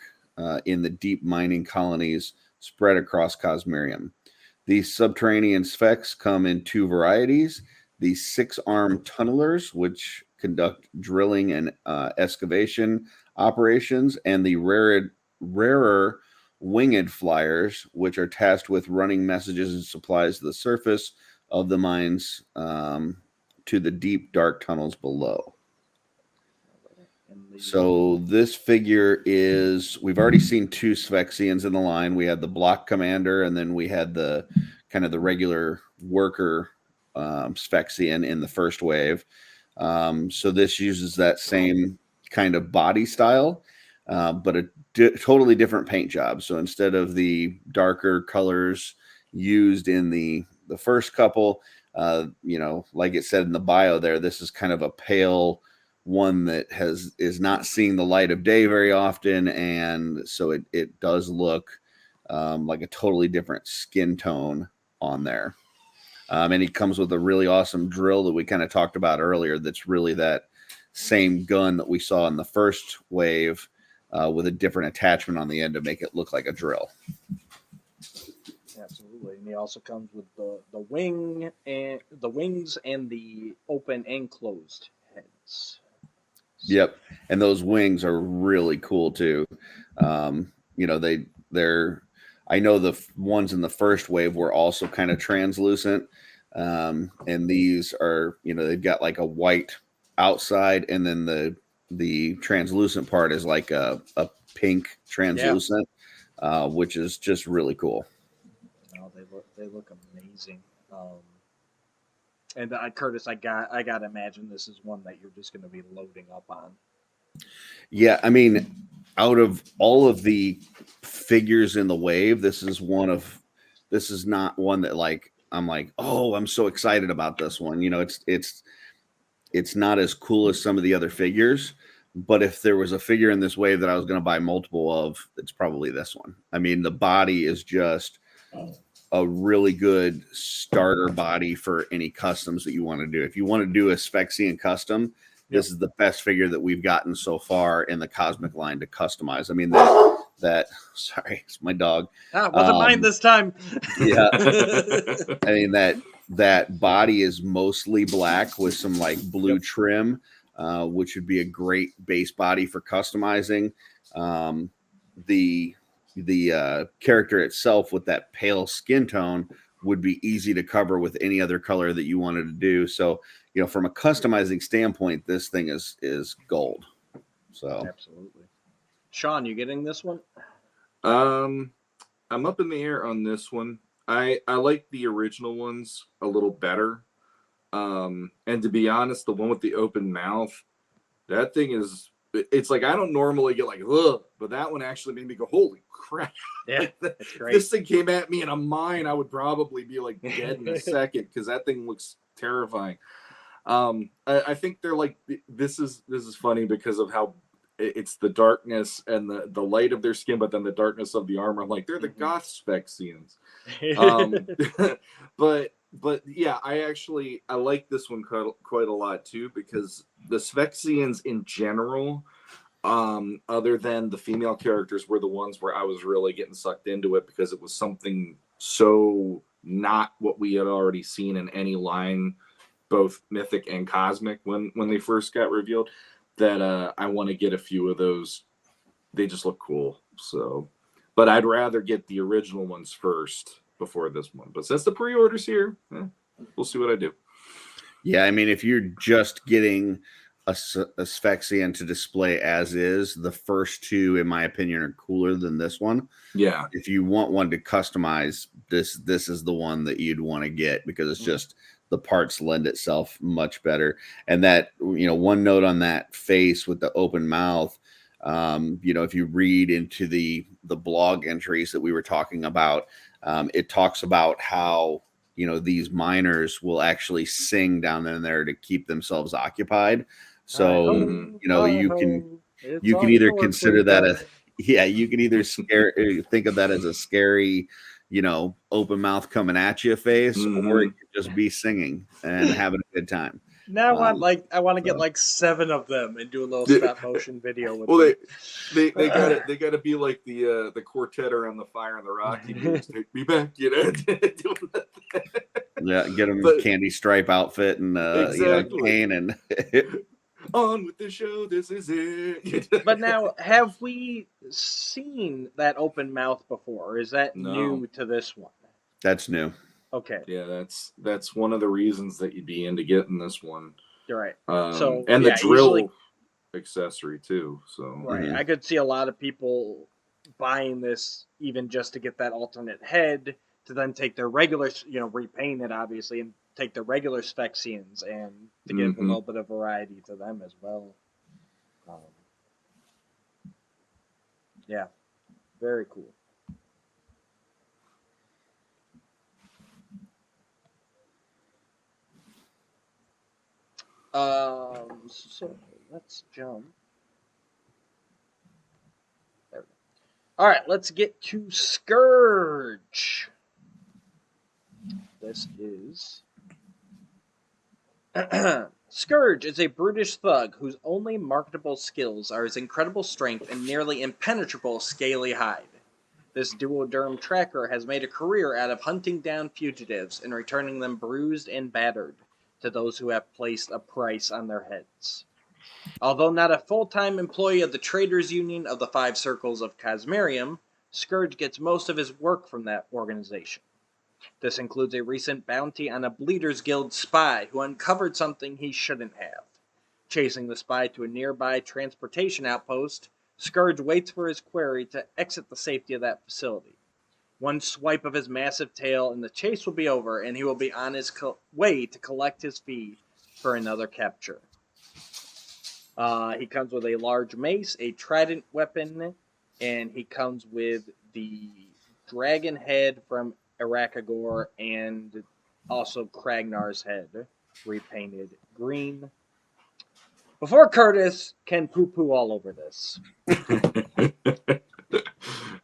in the deep mining colonies spread across Cosmerium. These subterranean Sphex come in two varieties: the 6-armed tunnelers, which conduct drilling and excavation operations, and the rarer winged flyers, which are tasked with running messages and supplies to the surface of the mines to the deep, dark tunnels below. So this figure is, we've already seen 2 Sphexians in the line. We had the block commander, and then we had the kind of the regular worker Sphexian in the first wave. So this uses that same kind of body style. but a totally different paint job. So instead of the darker colors used in the first couple, like it said in the bio there, this is kind of a pale one that is not seeing the light of day very often, and so it does look like a totally different skin tone on there. And he comes with a really awesome drill that we kind of talked about earlier. That's really that same gun that we saw in the first wave, with a different attachment on the end to make it look like a drill. Absolutely, and he also comes with the wing and the wings and the open and closed heads. Yep, and those wings are really cool too. They're. I know the ones in the first wave were also kind of translucent, and these are, they've got like a white outside, and then the translucent part is like a pink translucent, which is just really cool. No, they look amazing. And Curtis, I gotta imagine this is one that you're just going to be loading up on. Yeah, I mean, out of all of the figures in the wave, this is not one that like I'm like, oh, I'm so excited about this one. It's not as cool as some of the other figures, but if there was a figure in this wave that I was going to buy multiple of, it's probably this one. I mean, the body is just a really good starter body for any customs that you want to do. If you want to do a Sphexian custom, this is the best figure that we've gotten so far in the Cosmic line to customize. I mean, that sorry, it's my dog. Wasn't mine this time. Yeah. I mean, that body is mostly black with some like blue trim, which would be a great base body for customizing. The character itself with that pale skin tone would be easy to cover with any other color that you wanted to do. So, from a customizing standpoint, this thing is gold. So absolutely. Sean, you getting this one? I'm up in the air on this one. I like the original ones a little better. And to be honest, the one with the open mouth, that thing is, it's like, I don't normally get like, ugh, but that one actually made me go, holy crap. Yeah, that's great. This thing came at me in a mine, I would probably be like dead in a second, because that thing looks terrifying. I think they're like, this is funny because of how it's the darkness and the light of their skin, but then the darkness of the armor. I'm like, they're the goth Sphexians. But yeah, I like this one quite a lot too, because the Sphexians in general, other than the female characters, were the ones where I was really getting sucked into it, because it was something so not what we had already seen in any line, both mythic and cosmic, when they first got revealed, that I want to get a few of those. They just look cool. So, but I'd rather get the original ones first before this one. But since the pre-order's here, we'll see what I do. Yeah, I mean, if you're just getting a Sphexian to display as is, the first two, in my opinion, are cooler than this one. Yeah. If you want one to customize, this is the one that you'd want to get, because it's just the parts lend itself much better. And that, one note on that face with the open mouth, if you read into the blog entries that we were talking about, it talks about how, these miners will actually sing down in there to keep themselves occupied. So, you can either consider that you can either think of that as a scary, open mouth coming at you face, or it could just be singing and having a good time. Now I want to get like 7 of them and do a little stop motion video with them. They got to be like the quartet around the fire and the Rocky movies. Take me back, Yeah, get them a candy stripe outfit and cane and on with the show. This is it. But now, have we seen that open mouth before? Or is that new to this one? That's new. Okay. Yeah, that's one of the reasons that you'd be into getting this one. You're right. And the drill accessory too. So right, I could see a lot of people buying this even just to get that alternate head, to then take their regular, repaint it obviously, and take the regular Sphexians and to give a little bit of variety to them as well. Yeah, very cool. So let's jump. There we go. All right, let's get to Scourge. This is Scourge is a brutish thug whose only marketable skills are his incredible strength and nearly impenetrable scaly hide. This duoderm tracker has made a career out of hunting down fugitives and returning them bruised and battered to those who have placed a price on their heads. Although not a full-time employee of the Traders Union of the Five Circles of Cosmerium, Scourge gets most of his work from that organization. This includes a recent bounty on a Bleeders Guild spy who uncovered something he shouldn't have. Chasing the spy to a nearby transportation outpost, Scourge waits for his quarry to exit the safety of that facility. One swipe of his massive tail and the chase will be over, and he will be on his way to collect his fee for another capture. He comes with a large mace, a trident weapon, and he comes with the dragon head from Arakagor and also Kragnar's head, repainted green. Before Curtis can poo-poo all over this,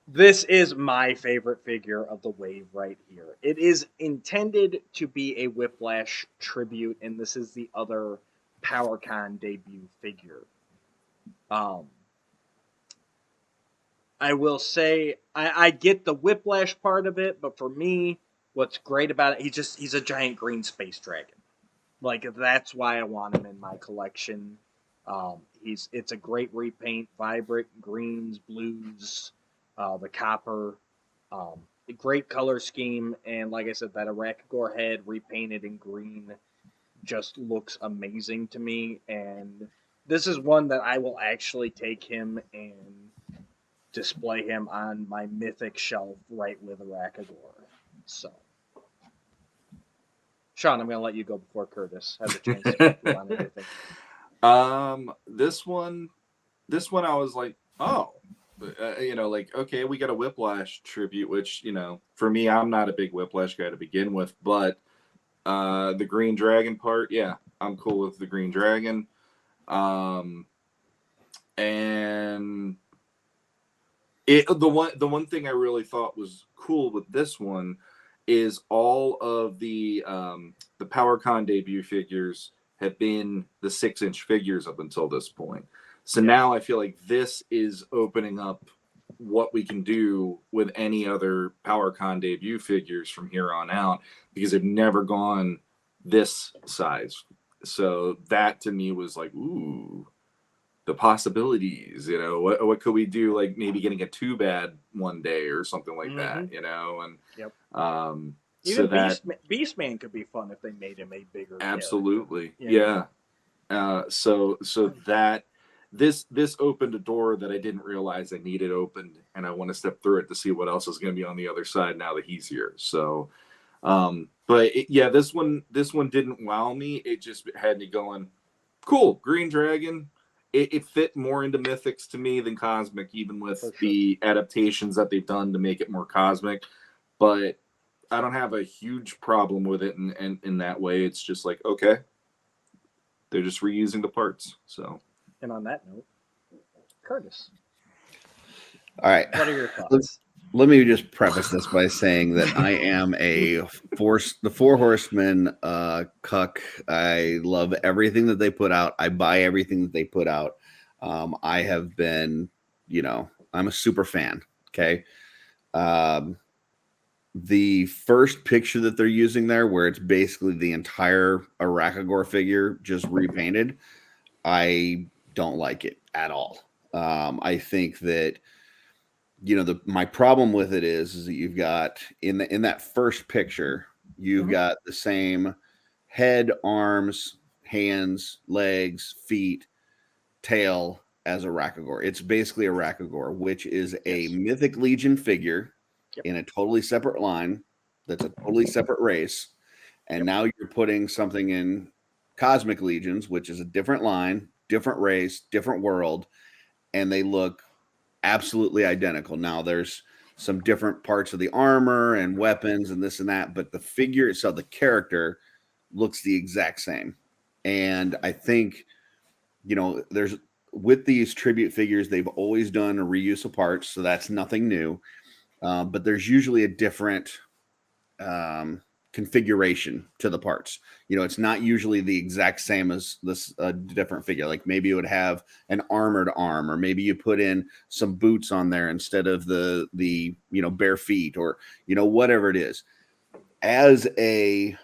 this is my favorite figure of the wave right here. It is intended to be a Whiplash tribute, and this is the other PowerCon debut figure. I will say I get the Whiplash part of it, but for me, what's great about it, he's a giant green space dragon. Like, that's why I want him in my collection. It's a great repaint, vibrant greens, blues, the copper, a great color scheme, and like I said, that Arakagor head repainted in green just looks amazing to me. And this is one that I will actually take him and display him on my mythic shelf right with Arakagor. So, Sean, I'm going to let you go before Curtis has a chance to put on anything. This one I was like, oh, like, okay, we got a Whiplash tribute, which, for me, I'm not a big Whiplash guy to begin with, but the green dragon part, yeah, I'm cool with the green dragon. And the one thing I really thought was cool with this one is all of the PowerCon debut figures have been the 6-inch figures up until this point. So now I feel like this is opening up what we can do with any other PowerCon debut figures from here on out, because they've never gone this size. So that to me was like, ooh, the possibilities, what could we do? Like maybe getting a 2-bad one day or something like that, and even so that Beastman could be fun if they made him a bigger absolutely character. So that this opened a door that I didn't realize I needed opened, and I want to step through it to see what else is going to be on the other side now that he's here. So but this one didn't wow me. It just had me going, cool, green dragon. It fit more into mythics to me than cosmic, even with the adaptations that they've done to make it more cosmic. But I don't have a huge problem with it in that way. It's just like, okay, they're just reusing the parts. So, and on that note, Curtis. All right. What are your thoughts? Let me just preface this by saying that I am the Four Horsemen cuck. I love everything that they put out. I buy everything that they put out. I have been, I'm a super fan. Okay. The first picture that they're using there, where it's basically the entire Arakagor figure just repainted, I don't like it at all. I think that, my problem with it is that you've got in that first picture, you've got the same head, arms, hands, legs, feet, tail as Arakagor. It's basically Arakagor, which is a Mythic Legion figure in a totally separate line. That's a totally separate race. And now you're putting something in Cosmic Legions, which is a different line, different race, different world, and they look absolutely identical. Now there's some different parts of the armor and weapons and this and that, but the figure itself, the character, looks the exact same. And I think, there's with these tribute figures, they've always done a reuse of parts, so that's nothing new. But there's usually a different configuration to the parts. It's not usually the exact same as this different figure. Like maybe it would have an armored arm, or maybe you put in some boots on there instead of the bare feet, or whatever it is. As a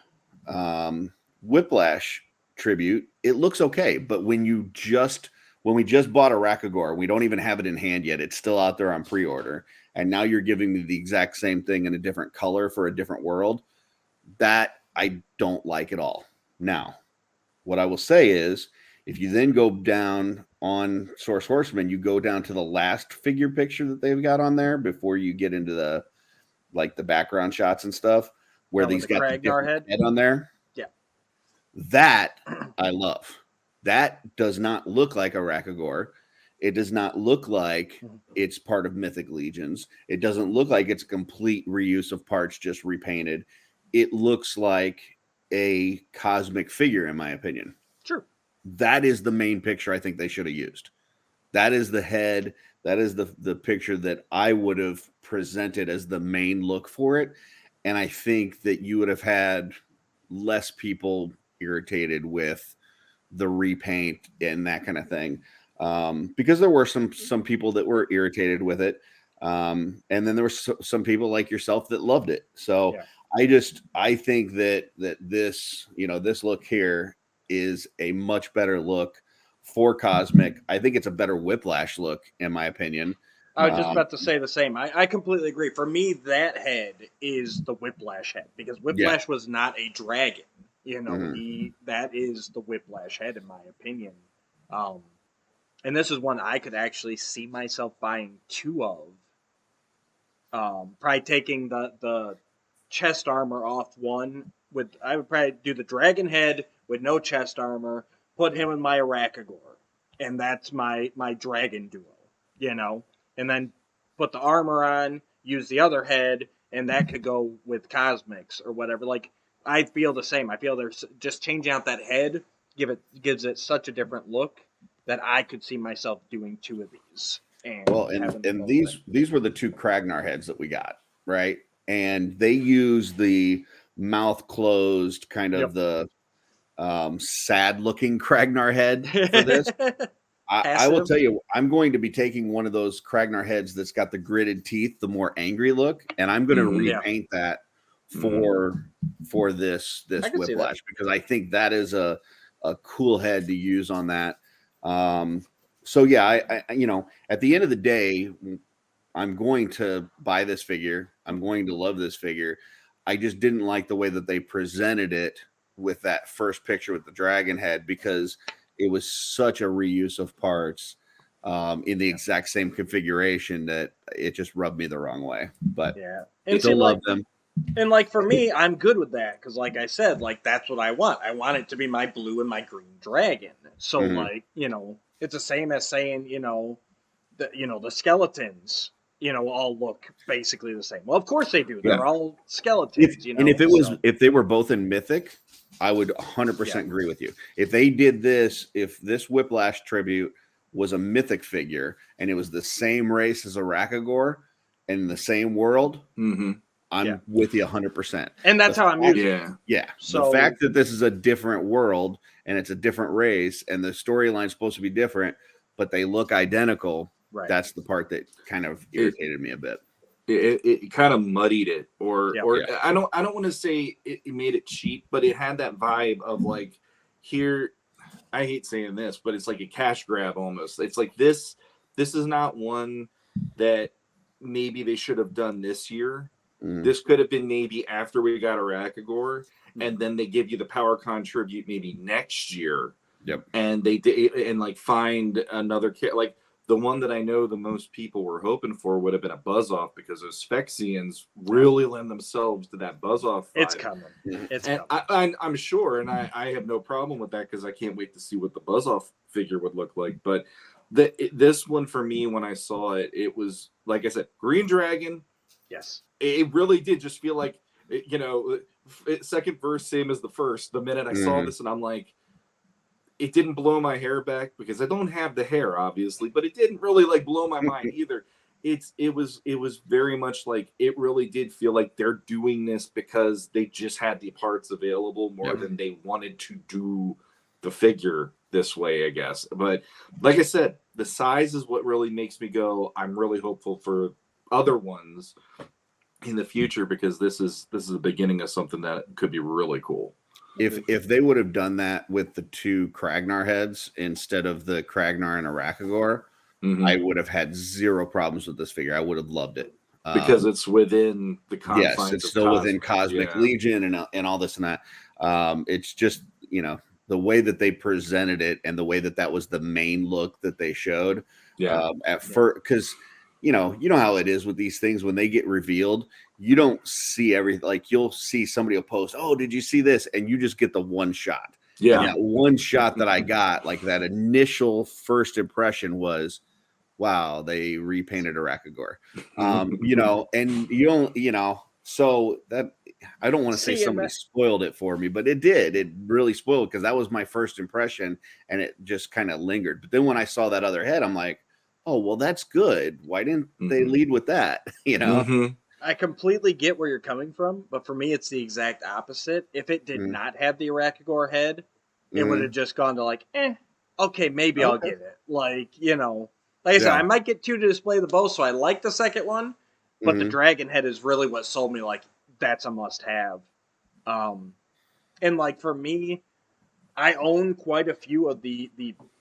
Whiplash tribute, it looks okay, but when we just bought a Rakagor, we don't even have it in hand yet. It's still out there on pre-order, and now you're giving me the exact same thing in a different color for a different world. That I don't like at all. Now, what I will say is, if you then go down on Source Horsemen, you go down to the last figure picture that they've got on there before you get into the background shots and stuff, where these got the different head on there. Yeah, that I love. That does not look like a Rakagor. It does not look like it's part of Mythic Legions. It doesn't look like it's a complete reuse of parts, just repainted. It looks like a cosmic figure, in my opinion. Sure. That is the main picture I think they should have used. That is the head. That is the picture that I would have presented as the main look for it. And I think that you would have had less people irritated with the repaint and that kind of thing. Because there were some people that were irritated with it. And then there were some people like yourself that loved it. So yeah. I think that this, this look here is a much better look for Cosmic. I think it's a better Whiplash look, in my opinion. I was just about to say the same. I completely agree. For me, that head is the Whiplash head, because Whiplash was not a dragon. That is the Whiplash head, in my opinion. And this is one I could actually see myself buying two of. Probably taking the chest armor off one. I would probably do the dragon head with no chest armor, put him in my Rakagor, and that's my dragon duo, and then put the armor on, use the other head, and that could go with Cosmics or whatever. Like, I feel the same. I feel there's just changing out that head gives it such a different look that I could see myself doing two of these. And these were the two Kragnar heads that we got, right? And they use the mouth closed, kind of the sad looking Kragnar head for this. I will tell you, I'm going to be taking one of those Kragnar heads that's got the gritted teeth, the more angry look, and I'm going to repaint that for this Whiplash, because I think that is a cool head to use on that. So yeah, I at the end of the day, I'm going to buy this figure. I'm going to love this figure. I just didn't like the way that they presented it with that first picture with the dragon head, because it was such a reuse of parts in the exact same configuration that it just rubbed me the wrong way. But and still love them. And for me, I'm good with that, because like I said, that's what I want. I want it to be my blue and my green dragon. So it's the same as saying the skeletons all look basically the same. Well, of course they do. They're all skeletons. If they were both in Mythic, I would 100% agree with you. If they did this, if this Whiplash tribute was a Mythic figure and it was the same race as a Rakagor and the same world, I'm with you 100%. And that's how I'm using it. Yeah. So the fact that this is a different world and it's a different race and the storyline's supposed to be different, but they look identical, that's the part that kind of irritated me a bit. It kind of muddied it, or I don't want to say it made it cheap, but it had that vibe of like, here, I hate saying this, but it's like a cash grab almost. It's like this is not one that maybe they should have done this year. This could have been maybe after we got a Rakagor, and then they give you the power contribute maybe next year. Yep. And they did, and find another kit. Like the one that I know the most people were hoping for would have been a Buzz Off, because those Sphexians really lend themselves to that Buzz Off vibe. It's coming. It's coming. I'm sure, and I have no problem with that, because I can't wait to see what the Buzz Off figure would look like. But This one for me, when I saw it, it was like I said, Green Dragon. Yes. It really did just feel like, second verse same as the first. The minute I saw this, and I'm like, it didn't blow my hair back because I don't have the hair, obviously, but it didn't really like blow my mind either. It was very much like, it really did feel like they're doing this because they just had the parts available more than they wanted to do the figure this way, I guess. But like I said, the size is what really makes me go, I'm really hopeful for other ones in the future, because this is the beginning of something that could be really cool. If they would have done that with the 2 Kragnar heads instead of the Kragnar and Arakagor, I would have had 0 problems with this figure. I would have loved it. Because it's within the confines. Yes, it's still within Cosmic Legion and all this and that. It's just, the way that they presented it and the way that was the main look that they showed. At first, because you know how it is with these things when they get revealed, you don't see everything. Like, you'll see somebody will post, "Oh, did you see this?" And you just get the one shot. Yeah, and that one shot that I got, like that initial first impression was, wow, they repainted Arakagor. And you don't, so that, I don't want to say somebody spoiled it for me, but it did. It really spoiled, because that was my first impression, and it just kind of lingered. But then when I saw that other head, I'm like, oh, well, that's good. Why didn't they lead with that? I completely get where you're coming from, but for me, it's the exact opposite. If it did not have the Arakagor head, it would have just gone to like, okay, maybe I'll get it. Like, like I said, I might get 2 to display the bow, so I like the second one, but the dragon head is really what sold me, like, that's a must-have. And, like, for me, I own quite a few of the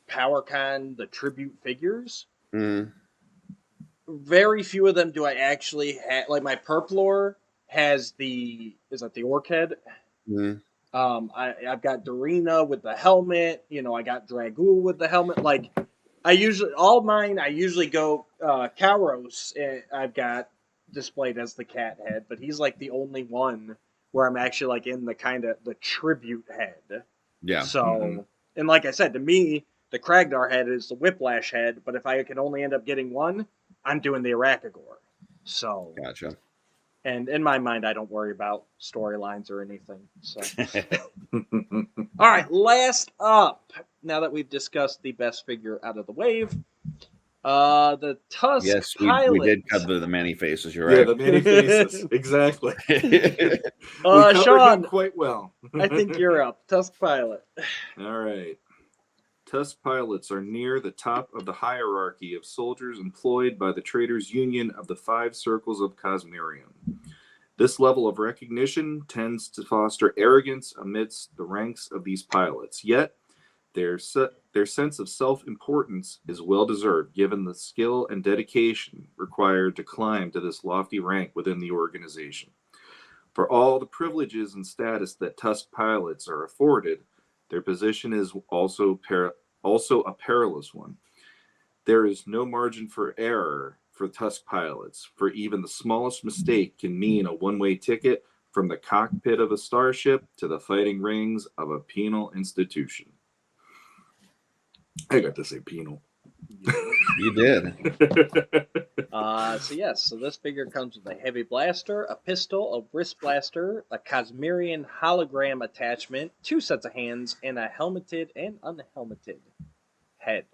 PowerCon, the tribute figures. Very few of them do I actually have. Like, my Purplore has is that the Orc head? I've got Dorina with the helmet. I got Dragul with the helmet. Like, I usually go Kauros. I've got displayed as the cat head, but he's like the only one where I'm actually like in the kind of the tribute head. Yeah. So, and like I said, to me, the Kragnar head is the Whiplash head, but if I could only end up getting one, I'm doing the Arakagor. So, gotcha. And in my mind, I don't worry about storylines or anything. So, all right, last up. Now that we've discussed the best figure out of the wave, the Tusk Pilot. We did cover the many faces. You're right. Yeah, the many faces. Exactly. Sean, him quite well. I think you're up. Tusk Pilot. All right. Tusk Pilots are near the top of the hierarchy of soldiers employed by the Traders Union of the 5 Circles of Cosmerium. This level of recognition tends to foster arrogance amidst the ranks of these pilots, yet their sense of self-importance is well-deserved given the skill and dedication required to climb to this lofty rank within the organization. For all the privileges and status that Tusk Pilots are afforded, their position is also a perilous one. There is no margin for error for Tusk Pilots, for even the smallest mistake can mean a one-way ticket from the cockpit of a starship to the fighting rings of a penal institution. I got to say penal. You did. So this figure comes with a heavy blaster, a pistol, a wrist blaster, a Cosmerian hologram attachment, 2 sets of hands, and a helmeted and unhelmeted head.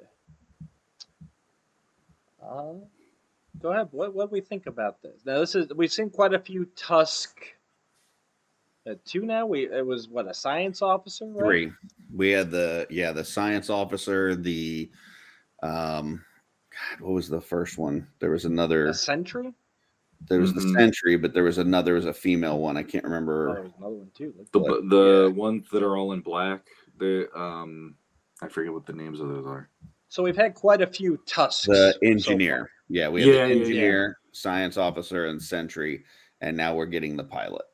Go ahead. What do we think about this? Now, we've seen quite a few Tusk. 2 now. It was what, a science officer, right? 3. We had the science officer. The what was the first one? There was another. A sentry. There was the sentry, but there was a female one. I can't remember. Oh, there was another one too. The ones that are all in black. I forget what the names of those are. So we've had quite a few Tusks. The engineer. We had the engineer, science officer, and sentry, and now we're getting the pilot.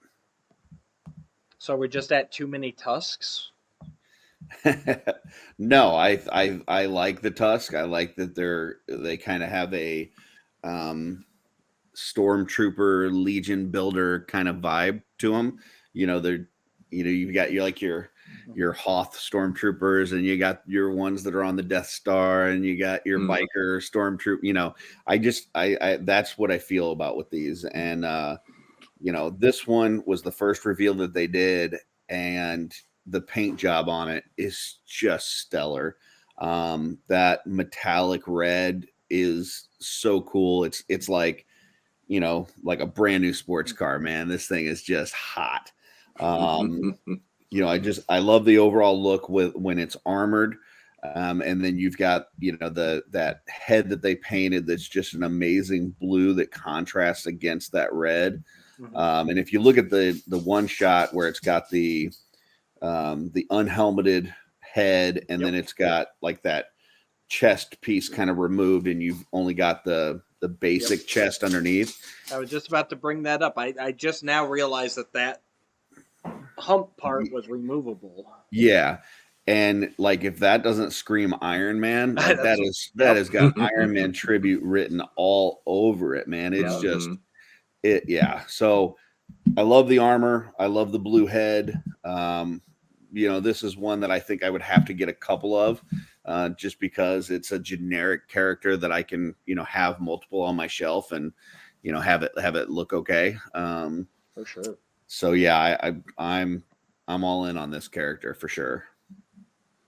So we're just at too many Tusks? No, I like the Tusk. I like that they kind of have a stormtrooper Legion builder kind of vibe to them. you've got your Hoth stormtroopers, and you got your ones that are on the Death Star, and you got your biker stormtroop. I that's what I feel about with these. And this one was the first reveal that they did, and the paint job on it is just stellar. That metallic red is so cool. It's like, like a brand new sports car, man. This thing is just hot. I love the overall look when it's armored. And then you've got, that head that they painted that's just an amazing blue that contrasts against that red. And if you look at the one shot where it's got the unhelmeted head, and then it's got like that chest piece kind of removed, and you've only got the basic chest underneath. I was just about to bring that up. I just now realized that hump part was removable. Yeah. And like, if that doesn't scream Iron Man, like that has got Iron Man tribute written all over it, man. It's just it. Yeah. So I love the armor. I love the blue head. This is one that I think I would have to get a couple of, just because it's a generic character that I can, have multiple on my shelf and, have it look okay. For sure. So yeah, I'm all in on this character for sure.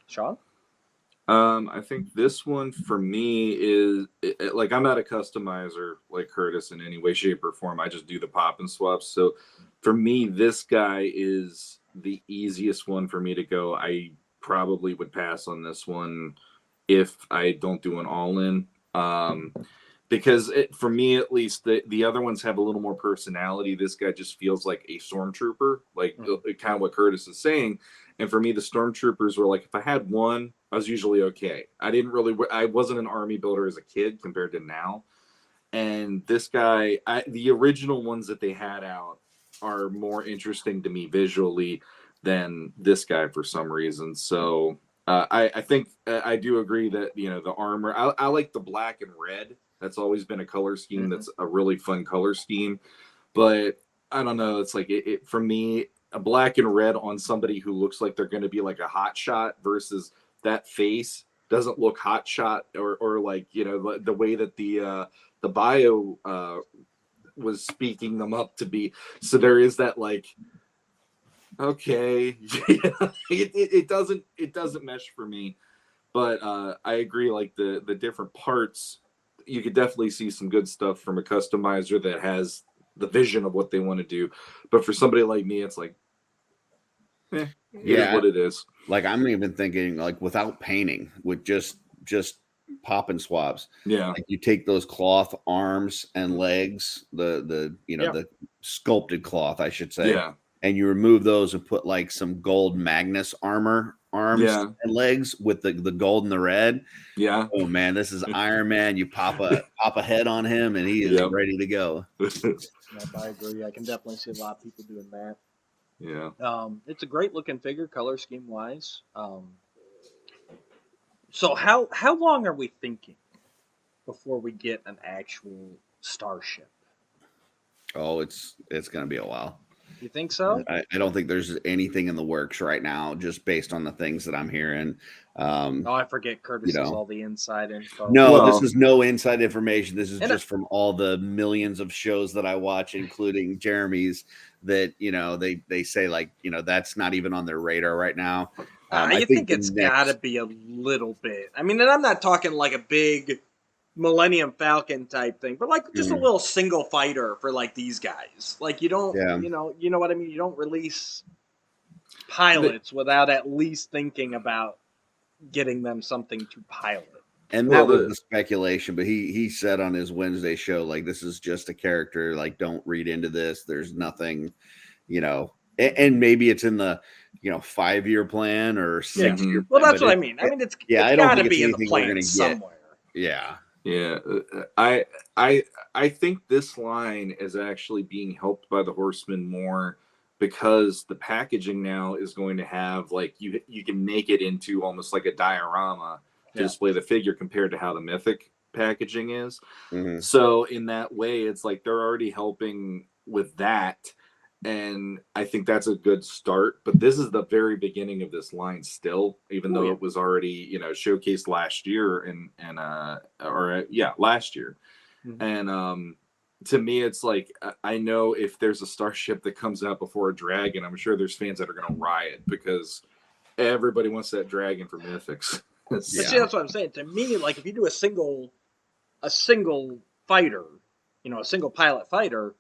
Sean? I think this one for me is like, I'm not a customizer like Curtis in any way, shape, or form. I just do the pop and swaps. So for me, this guy is the easiest one for me to go. I probably would pass on this one if I don't do an all-in. Because for me, at least, the other ones have a little more personality. This guy just feels like a stormtrooper, like kind of what Curtis is saying. And for me, the stormtroopers were like, if I had one, I was usually okay. I wasn't an army builder as a kid compared to now. And this guy, the original ones that they had out are more interesting to me visually than this guy for some reason. So I think I do agree that, the armor, I like the black and red. That's always been a color scheme. That's a really fun color scheme. But I don't know. It's like, for me, a black and red on somebody who looks like they're going to be like a hot shot versus that face doesn't look hot shot or like, the way that the bio was speaking them up to be. So there is that like, okay, it doesn't mesh for me. But I agree, like the different parts, you could definitely see some good stuff from a customizer that has the vision of what they want to do. But for somebody like me, it's like, it is what it is. Like, I'm even thinking, like, without painting, with just pop and swabs. Yeah. Like, you take those cloth arms and legs, the sculpted cloth, I should say. Yeah. And you remove those and put like some gold Magnus arms and legs with the gold and the red. Yeah. Oh man, this is Iron Man. You pop a head on him and he is ready to go. I agree. I can definitely see a lot of people doing that. Yeah. It's a great looking figure, color scheme wise. So how long are we thinking before we get an actual starship? Oh, it's gonna be a while. You think so? I don't think there's anything in the works right now, just based on the things that I'm hearing. I forget Curtis has all the inside info. No, this is no inside information. This is just from all the millions of shows that I watch, including Jeremy's, that, they say, like, that's not even on their radar right now. I think it's got to be a little bit. I mean, and I'm not talking like a big Millennium Falcon type thing, but like just a little single fighter for like these guys. Like, you don't, you know what I mean? You don't release pilots without at least thinking about getting them something to pilot. And that was the speculation, but he said on his Wednesday show, like, this is just a character, like, don't read into this. There's nothing, and maybe it's in the, 5-year plan or 6-year plan. Well, that's what I mean. I mean, it's got to be in the plan somewhere. Yeah. Yeah. I think this line is actually being helped by the Horsemen more, because the packaging now is going to have, like, you can make it into almost like a diorama to display the figure compared to how the Mythic packaging is. So in that way, it's like they're already helping with that. and I think that's a good start. But this is the very beginning of this line still, even though it was already showcased last year last year. And to me, it's like, I know if there's a starship that comes out before a dragon, I'm sure there's fans that are going to riot because everybody wants that dragon for Mythics. But see, that's what I'm saying. To me, like, if you do a single fighter, a single pilot fighter,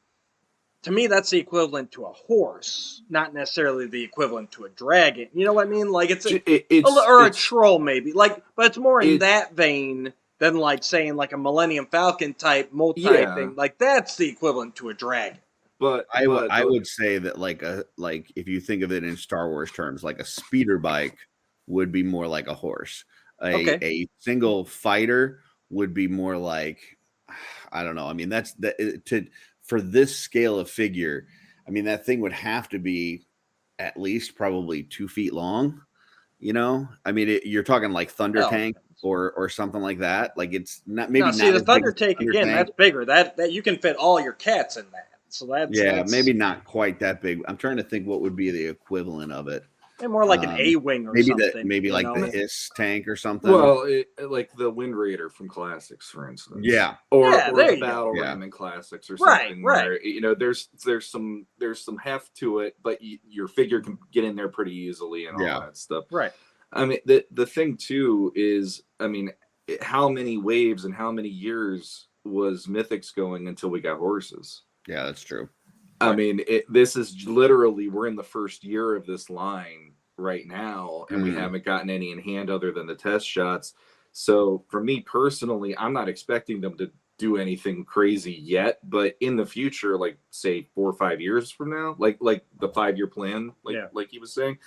to me that's the equivalent to a horse, not necessarily the equivalent to a dragon. You know what I mean? Like, it's a troll maybe. Like, but it's more in that vein than like saying like a Millennium Falcon type multi thing. Like, that's the equivalent to a dragon. But I would say that like if you think of it in Star Wars terms, like a speeder bike would be more like a horse. A single fighter would be more like, I don't know. I mean, for this scale of figure, I mean, that thing would have to be at least probably 2 feet long. I mean, you're talking like Thunder Tank or something like that. Like, it's not maybe. See, the Thunder Tank again, that's bigger. That you can fit all your cats in that. So that's maybe not quite that big. I'm trying to think what would be the equivalent of it. And more like an A-wing or something. Maybe like the Hiss tank or something. Well, like the Wind Raider from Classics, for instance. Yeah. Or the Battle Ram in Classics or something. Right. Where, there's some heft to it, but your figure can get in there pretty easily and all that stuff. Right. I mean, the thing too is, I mean, how many waves and how many years was Mythics going until we got horses? Yeah, that's true. I mean, this is literally, we're in the first year of this line right now, and we haven't gotten any in hand other than the test shots. So for me personally, I'm not expecting them to do anything crazy yet, but in the future, like say 4 or 5 years from now, like the 5-year plan, like he was saying,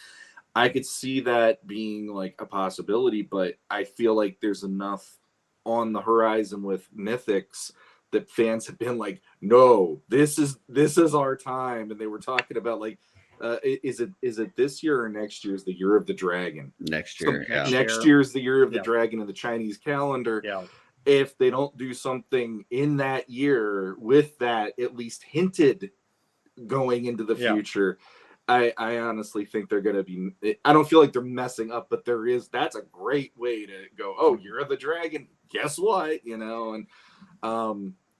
I could see that being like a possibility, but I feel like there's enough on the horizon with Mythics that fans have been like, no, this is our time. And they were talking about like, is it this year or next year is the year of the dragon? Next year. Next year is the year of the dragon in the Chinese calendar. Yeah. If they don't do something in that year with that at least hinted going into the future, I honestly think they're going to be, I don't feel like they're messing up, but that's a great way to go, oh, year of the dragon. Guess what? And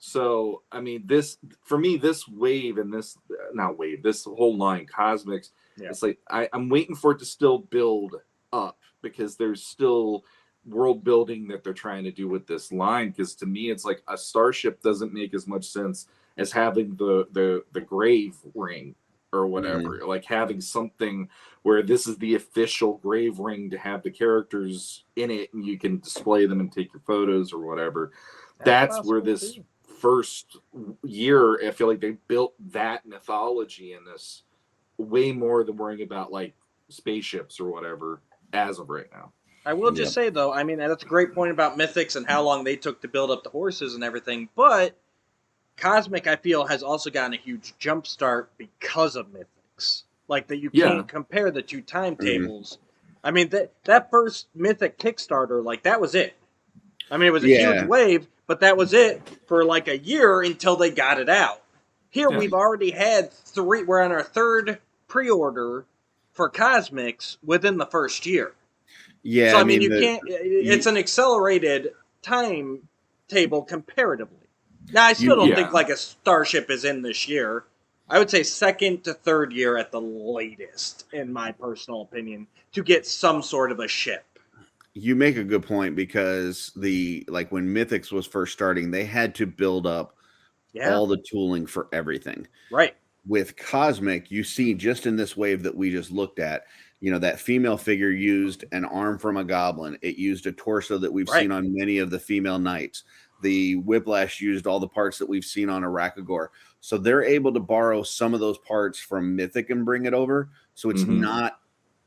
so I mean, this wave and this whole line, Cosmics, it's like I'm waiting for it to still build up, because there's still world building that they're trying to do with this line. Because to me, it's like a starship doesn't make as much sense as having the grave ring or whatever, like having something where this is the official grave ring to have the characters in it and you can display them and take your photos or whatever. That's where this first year, I feel like they built that mythology in this way more than worrying about like spaceships or whatever as of right now. I will just say though, I mean, that's a great point about Mythics and how long they took to build up the horses and everything, but Cosmic, I feel, has also gotten a huge jump start because of Mythics. Like, that you can't compare the two timetables. I mean, that first Mythic Kickstarter, like, that was it. I mean, it was a huge wave, but that was it for like a year until they got it out. Here, we've already had 3, we're on our 3rd pre-order for Cosmics within the first year. Yeah. So, I mean, it's an accelerated timetable comparatively. Now, I still don't think like a starship is in this year. I would say 2nd to 3rd year at the latest, in my personal opinion, to get some sort of a ship. You make a good point, because when Mythics was first starting, they had to build up all the tooling for everything. Right. With Cosmic, you see just in this wave that we just looked at, that female figure used an arm from a goblin. It used a torso that we've seen on many of the female knights. The Whiplash used all the parts that we've seen on Arakagor. So they're able to borrow some of those parts from Mythic and bring it over. So it's not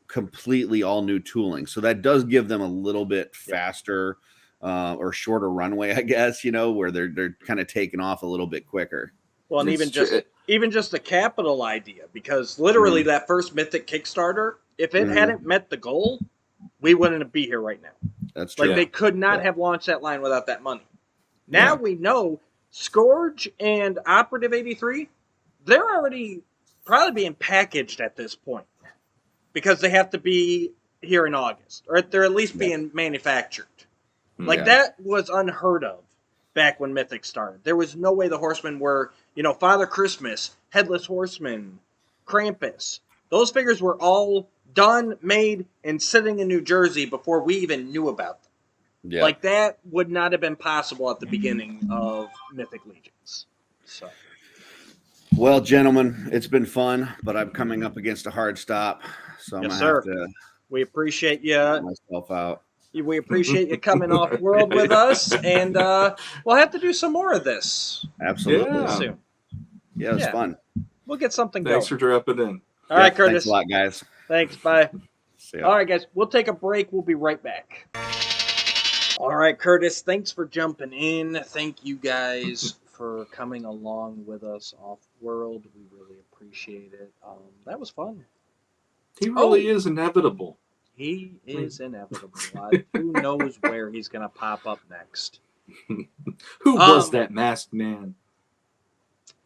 completely all new tooling. So that does give them a little bit faster or shorter runway, I guess, where they're kind of taking off a little bit quicker. Well, and even just the capital idea, because literally that first Mythic Kickstarter, if it hadn't met the goal, we wouldn't be here right now. That's true. Like, they could not have launched that line without that money. Now we know Scourge and Operative 83, they're already probably being packaged at this point because they have to be here in August, or they're at least being manufactured. Like, that was unheard of back when Mythic started. There was no way the Horsemen were, Father Christmas, Headless Horseman, Krampus. Those figures were all done, made, and sitting in New Jersey before we even knew about them. Yeah. Like, that would not have been possible at the beginning of Mythic Legions. So, well, gentlemen, it's been fun, but I'm coming up against a hard stop, so I'm Yes, gonna have to we appreciate you. get myself out. We appreciate you coming off world with us, and we'll have to do some more of this Absolutely. soon. Yeah, it was fun. We'll get something Thanks going. for dropping in. All right, Curtis. Thanks a lot, guys. Thanks. Bye. See ya. All right, guys. We'll take a break. We'll be right back. All right, Curtis. Thanks for jumping in. Thank you guys for coming along with us off world. We really appreciate it. That was fun. He really is inevitable. He is inevitable. Who knows where he's going to pop up next? Who was that masked man?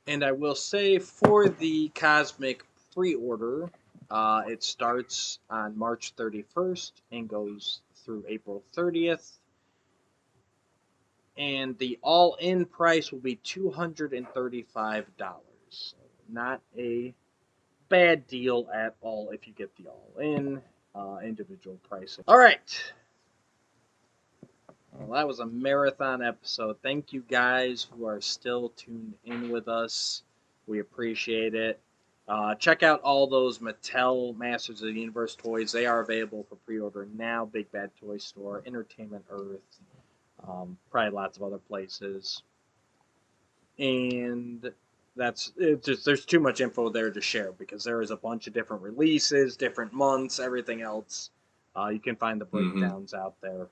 And I will say for the Cosmic pre-order, it starts on March 31st and goes through April 30th. And the all-in price will be $235. So not a bad deal at all if you get the all-in individual pricing. All right. Well, that was a marathon episode. Thank you guys who are still tuned in with us. We appreciate it. Check out all those Mattel Masters of the Universe toys. They are available for pre-order now. Big Bad Toy Store, Entertainment Earth, probably lots of other places. And that's it. Just there's too much info there to share because there is a bunch of different releases, different months, everything else. You can find the breakdowns out there.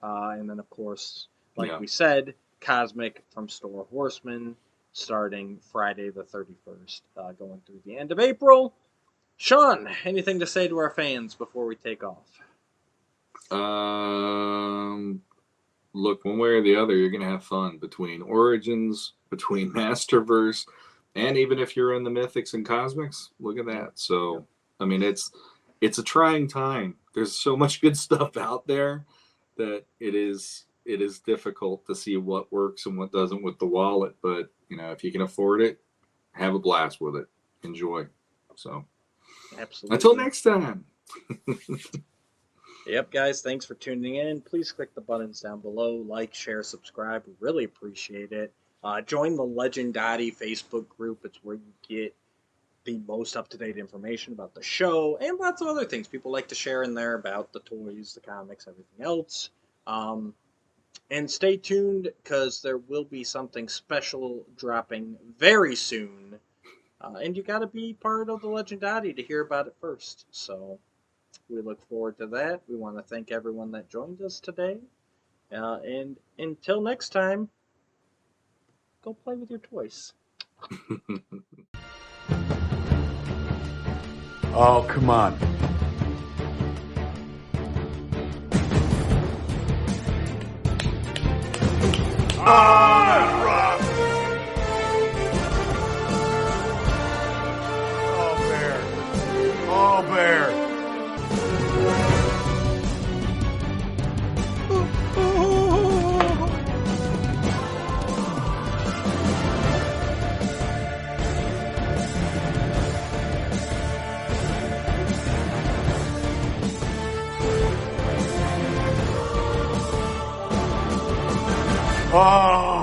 And then, of course, like we said, Cosmic from Store Horsemen, starting Friday the 31st, going through the end of April. Sean, anything to say to our fans before we take off? Look, one way or the other, you're going to have fun between Origins, between Masterverse, and even if you're in the Mythics and Cosmics, look at that. So, I mean, it's a trying time. There's so much good stuff out there that it is difficult to see what works and what doesn't with the wallet. But, if you can afford it, have a blast with it. Enjoy. So, absolutely. Until next time. Yep, guys, thanks for tuning in. Please click the buttons down below. Like, share, subscribe. We really appreciate it. Join the Legendati Facebook group. It's where you get the most up-to-date information about the show and lots of other things people like to share in there about the toys, the comics, everything else. And stay tuned because there will be something special dropping very soon. And you got to be part of the Legendati to hear about it first. So we look forward to that. We want to thank everyone that joined us today. And until next time, go play with your toys. Oh, come on. Oh, bear. Oh.